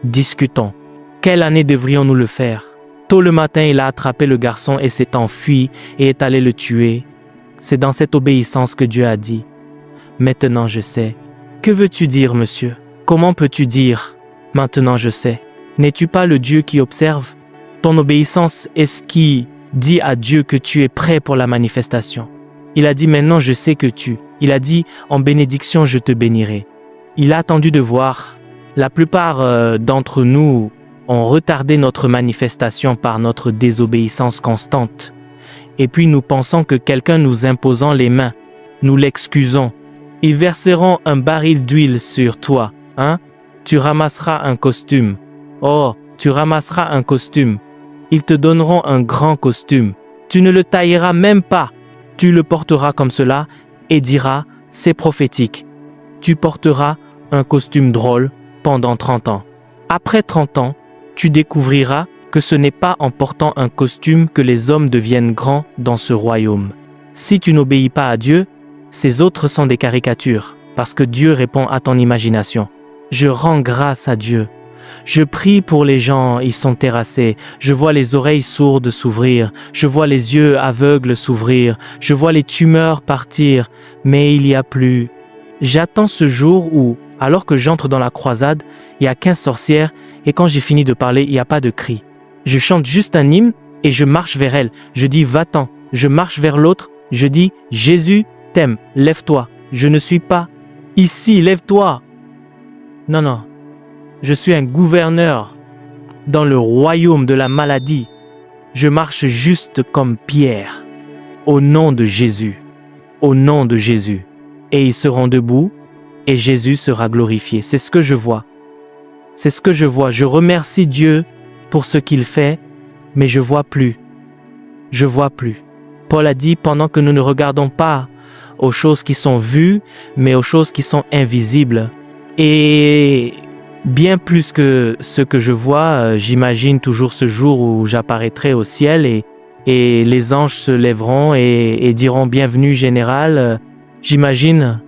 Discutons. Quelle année devrions-nous le faire? Tôt le matin, il a attrapé le garçon et s'est enfui et est allé le tuer. C'est dans cette obéissance que Dieu a dit, « Maintenant je sais. » Que veux-tu dire, monsieur? Comment peux-tu dire, « Maintenant je sais »? N'es-tu pas le Dieu qui observe? Ton obéissance est ce qui dit à Dieu que tu es prêt pour la manifestation. Il a dit, « Maintenant je sais que tu ». Il a dit, « En bénédiction je te bénirai ». Il a attendu de voir. La plupart d'entre nous ont retardé notre manifestation par notre désobéissance constante. Et puis nous pensons que quelqu'un nous imposant les mains, nous l'excusons. Ils verseront un baril d'huile sur toi, hein? Tu ramasseras un costume. Oh, tu ramasseras un costume. Ils te donneront un grand costume. Tu ne le tailleras même pas. Tu le porteras comme cela et diras, c'est prophétique. Tu porteras un costume drôle pendant 30 ans. Après 30 ans, tu découvriras que ce n'est pas en portant un costume que les hommes deviennent grands dans ce royaume. Si tu n'obéis pas à Dieu, ces autres sont des caricatures, parce que Dieu répond à ton imagination. Je rends grâce à Dieu. Je prie pour les gens, ils sont terrassés. Je vois les oreilles sourdes s'ouvrir. Je vois les yeux aveugles s'ouvrir. Je vois les tumeurs partir. Mais il y a plus. J'attends ce jour où, alors que j'entre dans la croisade, il y a 15 sorcières et quand j'ai fini de parler, il n'y a pas de cri. Je chante juste un hymne et je marche vers elles. Je dis, va-t'en. Je marche vers l'autre. Je dis, Jésus t'aime, lève-toi. Je ne suis pas ici, lève-toi. Non, non. Je suis un gouverneur dans le royaume de la maladie. Je marche juste comme Pierre. Au nom de Jésus. Au nom de Jésus. Et ils seront debout et Jésus sera glorifié. C'est ce que je vois. C'est ce que je vois. Je remercie Dieu pour ce qu'il fait, mais je vois plus. Je vois plus. Paul a dit, pendant que nous ne regardons pas aux choses qui sont vues, mais aux choses qui sont invisibles. Et bien plus que ce que je vois, j'imagine toujours ce jour où j'apparaîtrai au ciel et les anges se lèveront et diront « Bienvenue, général ». J'imagine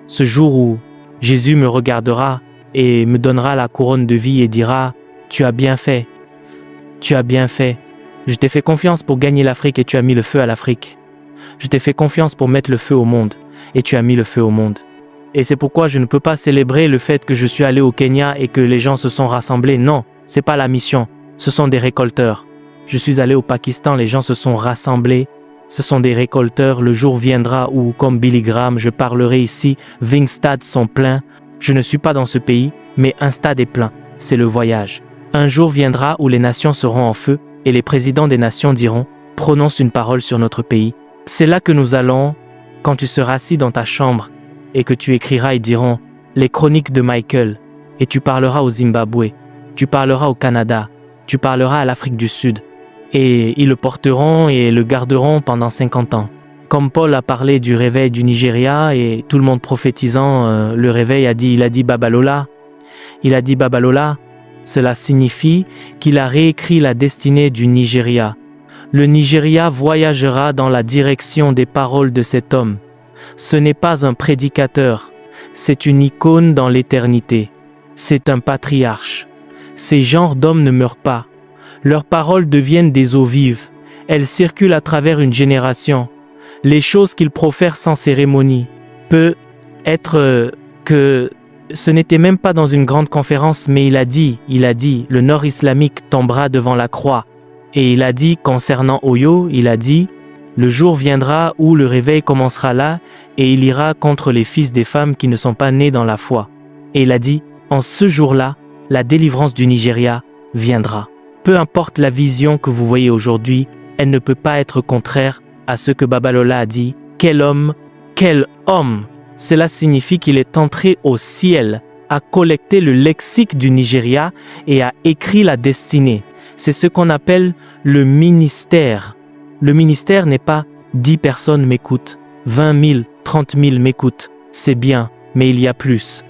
ce jour où Jésus me regardera et me donnera la couronne de vie et dira « Tu as bien fait, tu as bien fait. Je t'ai fait confiance pour gagner l'Afrique et tu as mis le feu à l'Afrique. Je t'ai fait confiance pour mettre le feu au monde et tu as mis le feu au monde. » Et c'est pourquoi je ne peux pas célébrer le fait que je suis allé au Kenya et que les gens se sont rassemblés. Non, c'est pas la mission. Ce sont des récolteurs. Je suis allé au Pakistan, les gens se sont rassemblés. Ce sont des récolteurs. Le jour viendra où, comme Billy Graham, je parlerai ici. 20 stades sont pleins. Je ne suis pas dans ce pays, mais un stade est plein. C'est le voyage. Un jour viendra où les nations seront en feu et les présidents des nations diront « Prononce une parole sur notre pays ». C'est là que nous allons, quand tu seras assis dans ta chambre, et que tu écriras, ils diront « Les chroniques de Michael » et tu parleras au Zimbabwe, tu parleras au Canada, tu parleras à l'Afrique du Sud. Et ils le porteront et le garderont pendant 50 ans. Comme Paul a parlé du réveil du Nigeria et tout le monde prophétisant le réveil il a dit Babalola. Il a dit Babalola, cela signifie qu'il a réécrit la destinée du Nigeria. Le Nigeria voyagera dans la direction des paroles de cet homme. Ce n'est pas un prédicateur, c'est une icône dans l'éternité. C'est un patriarche. Ces genres d'hommes ne meurent pas. Leurs paroles deviennent des eaux vives. Elles circulent à travers une génération. Les choses qu'ils profèrent sans cérémonie peut être que Ce n'était même pas dans une grande conférence, mais il a dit, le Nord islamique tombera devant la croix. Et il a dit, concernant Oyo, il a dit, le jour viendra où le réveil commencera là, et il ira contre les fils des femmes qui ne sont pas nés dans la foi. Et il a dit, en ce jour-là, la délivrance du Nigeria viendra. Peu importe la vision que vous voyez aujourd'hui, elle ne peut pas être contraire à ce que Babalola a dit. Quel homme! Quel homme! Cela signifie qu'il est entré au ciel, a collecté le lexique du Nigeria et a écrit la destinée. C'est ce qu'on appelle le ministère. Le ministère n'est pas 10 personnes m'écoutent, 20 000, 30 000 m'écoutent. C'est bien, mais il y a plus.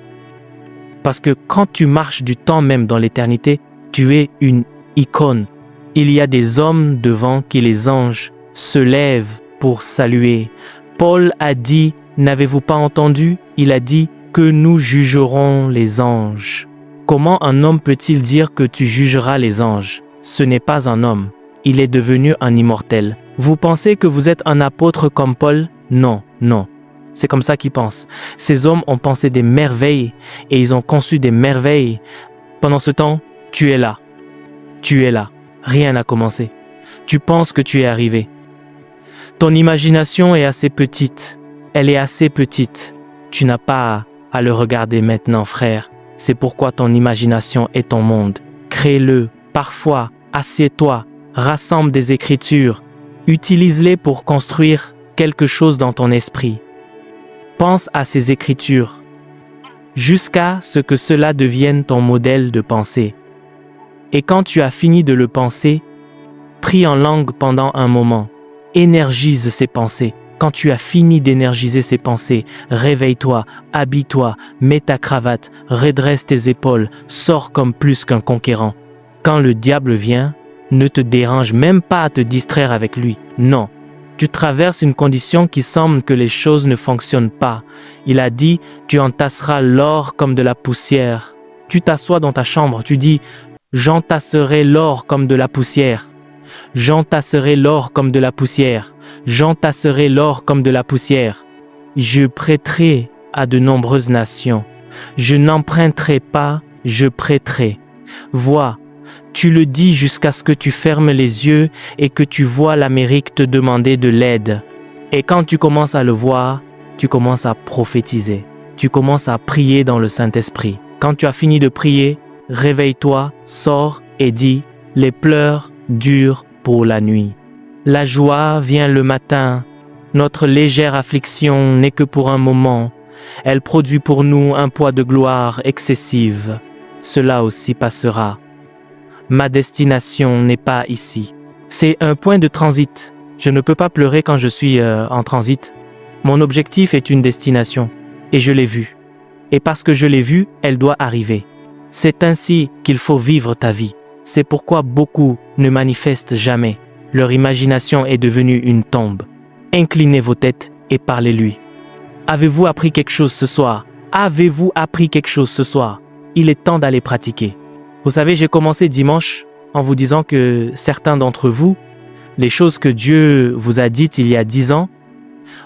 Parce que quand tu marches du temps même dans l'éternité, tu es une icône. Il y a des hommes devant qui les anges se lèvent pour saluer. Paul a dit, n'avez-vous pas entendu? Il a dit que nous jugerons les anges. Comment un homme peut-il dire que tu jugeras les anges? Ce n'est pas un homme. Il est devenu un immortel. Vous pensez que vous êtes un apôtre comme Paul? Non, non. C'est comme ça qu'ils pensent. Ces hommes ont pensé des merveilles et ils ont conçu des merveilles. Pendant ce temps, tu es là. Tu es là. Rien n'a commencé. Tu penses que tu es arrivé. Ton imagination est assez petite. Elle est assez petite. Tu n'as pas à le regarder maintenant, frère. C'est pourquoi ton imagination est ton monde. Crée-le. Parfois, assieds-toi. Rassemble des écritures. Utilise-les pour construire quelque chose dans ton esprit. Pense à ces écritures jusqu'à ce que cela devienne ton modèle de pensée. Et quand tu as fini de le penser, prie en langue pendant un moment. Énergise ces pensées. Quand tu as fini d'énergiser ces pensées, réveille-toi, habille-toi, mets ta cravate, redresse tes épaules, sors comme plus qu'un conquérant. Quand le diable vient, ne te dérange même pas à te distraire avec lui. Non. Tu traverses une condition qui semble que les choses ne fonctionnent pas. Il a dit, tu entasseras l'or comme de la poussière. Tu t'assois dans ta chambre, tu dis, j'entasserai l'or comme de la poussière. J'entasserai l'or comme de la poussière. J'entasserai l'or comme de la poussière. Je prêterai à de nombreuses nations. Je n'emprunterai pas, je prêterai. Vois, tu le dis jusqu'à ce que tu fermes les yeux et que tu vois l'Amérique te demander de l'aide. Et quand tu commences à le voir, tu commences à prophétiser. Tu commences à prier dans le Saint-Esprit. Quand tu as fini de prier, réveille-toi, sors et dis, les pleurs durent pour la nuit. La joie vient le matin. Notre légère affliction n'est que pour un moment. Elle produit pour nous un poids de gloire excessive. Cela aussi passera. Ma destination n'est pas ici. C'est un point de transit. Je ne peux pas pleurer quand je suis en transit. Mon objectif est une destination. Et je l'ai vue. Et parce que je l'ai vue, elle doit arriver. C'est ainsi qu'il faut vivre ta vie. C'est pourquoi beaucoup ne manifestent jamais. Leur imagination est devenue une tombe. Inclinez vos têtes et parlez-lui. Avez-vous appris quelque chose ce soir? Avez-vous appris quelque chose ce soir? Il est temps d'aller pratiquer. Vous savez, j'ai commencé dimanche en vous disant que certains d'entre vous, les choses que Dieu vous a dites il y a 10 ans,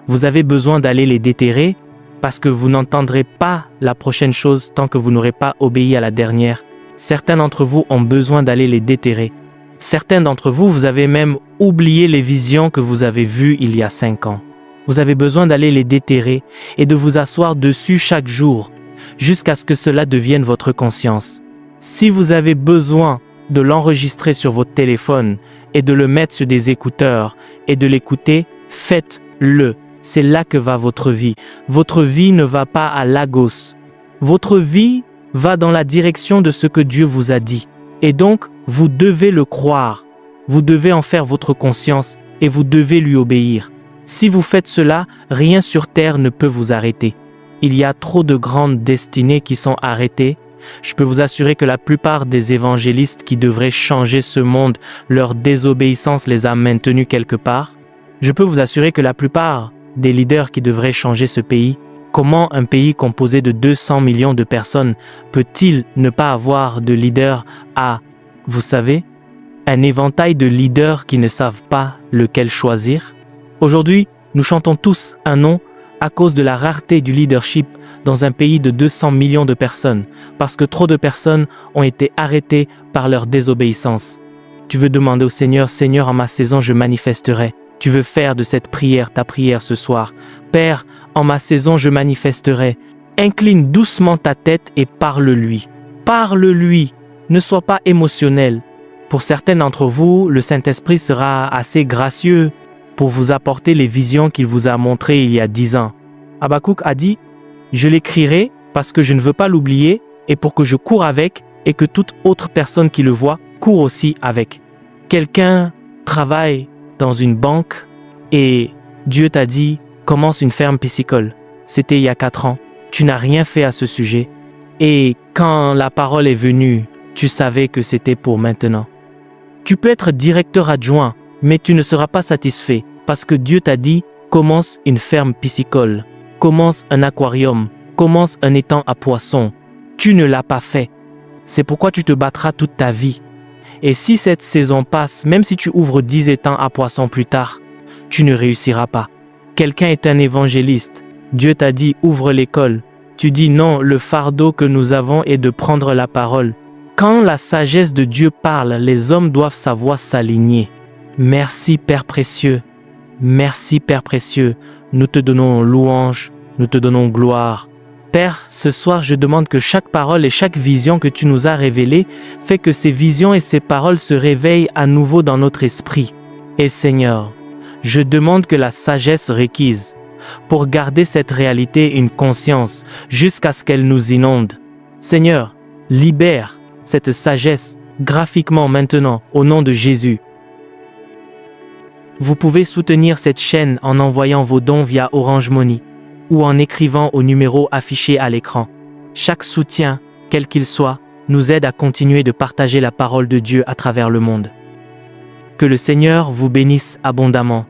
vous avez besoin d'aller les déterrer parce que vous n'entendrez pas la prochaine chose tant que vous n'aurez pas obéi à la dernière. Certains d'entre vous ont besoin d'aller les déterrer. Certains d'entre vous, vous avez même oublié les visions que vous avez vues il y a 5 ans. Vous avez besoin d'aller les déterrer et de vous asseoir dessus chaque jour jusqu'à ce que cela devienne votre conscience. Si vous avez besoin de l'enregistrer sur votre téléphone et de le mettre sur des écouteurs et de l'écouter, faites-le. C'est là que va votre vie. Votre vie ne va pas à Lagos. Votre vie va dans la direction de ce que Dieu vous a dit. Et donc, vous devez le croire. Vous devez en faire votre conscience et vous devez lui obéir. Si vous faites cela, rien sur terre ne peut vous arrêter. Il y a trop de grandes destinées qui sont arrêtées. Je peux vous assurer que la plupart des évangélistes qui devraient changer ce monde, leur désobéissance les a maintenus quelque part. Je peux vous assurer que la plupart des leaders qui devraient changer ce pays, comment un pays composé de 200 millions de personnes peut-il ne pas avoir de leader à, vous savez, un éventail de leaders qui ne savent pas lequel choisir? Aujourd'hui, nous chantons tous un nom à cause de la rareté du leadership dans un pays de 200 millions de personnes, parce que trop de personnes ont été arrêtées par leur désobéissance. Tu veux demander au Seigneur, Seigneur, en ma saison, je manifesterai. Tu veux faire de cette prière ta prière ce soir. Père, en ma saison, je manifesterai. Incline doucement ta tête et parle-lui. Parle-lui. Ne sois pas émotionnel. Pour certains d'entre vous, le Saint-Esprit sera assez gracieux pour vous apporter les visions qu'il vous a montrées il y a 10 ans. Habakkuk a dit, « Je l'écrirai parce que je ne veux pas l'oublier et pour que je cours avec et que toute autre personne qui le voit court aussi avec. » Quelqu'un travaille dans une banque et Dieu t'a dit, « Commence une ferme piscicole. » C'était il y a 4 ans. Tu n'as rien fait à ce sujet. Et quand la parole est venue, tu savais que c'était pour maintenant. Tu peux être directeur adjoint, mais tu ne seras pas satisfait parce que Dieu t'a dit, commence une ferme piscicole, commence un aquarium, commence un étang à poissons. Tu ne l'as pas fait. C'est pourquoi tu te battras toute ta vie. Et si cette saison passe, même si tu ouvres 10 étangs à poissons plus tard, tu ne réussiras pas. Quelqu'un est un évangéliste. Dieu t'a dit, ouvre l'école. Tu dis non, le fardeau que nous avons est de prendre la parole. Quand la sagesse de Dieu parle, les hommes doivent savoir s'aligner. Merci Père précieux. Merci Père précieux. Nous te donnons louange, nous te donnons gloire. Père, ce soir, je demande que chaque parole et chaque vision que tu nous as révélée fait que ces visions et ces paroles se réveillent à nouveau dans notre esprit. Et Seigneur, je demande que la sagesse requise pour garder cette réalité une conscience jusqu'à ce qu'elle nous inonde. Seigneur, libère cette sagesse graphiquement maintenant au nom de Jésus. Vous pouvez soutenir cette chaîne en envoyant vos dons via Orange Money ou en écrivant au numéro affiché à l'écran. Chaque soutien, quel qu'il soit, nous aide à continuer de partager la parole de Dieu à travers le monde. Que le Seigneur vous bénisse abondamment.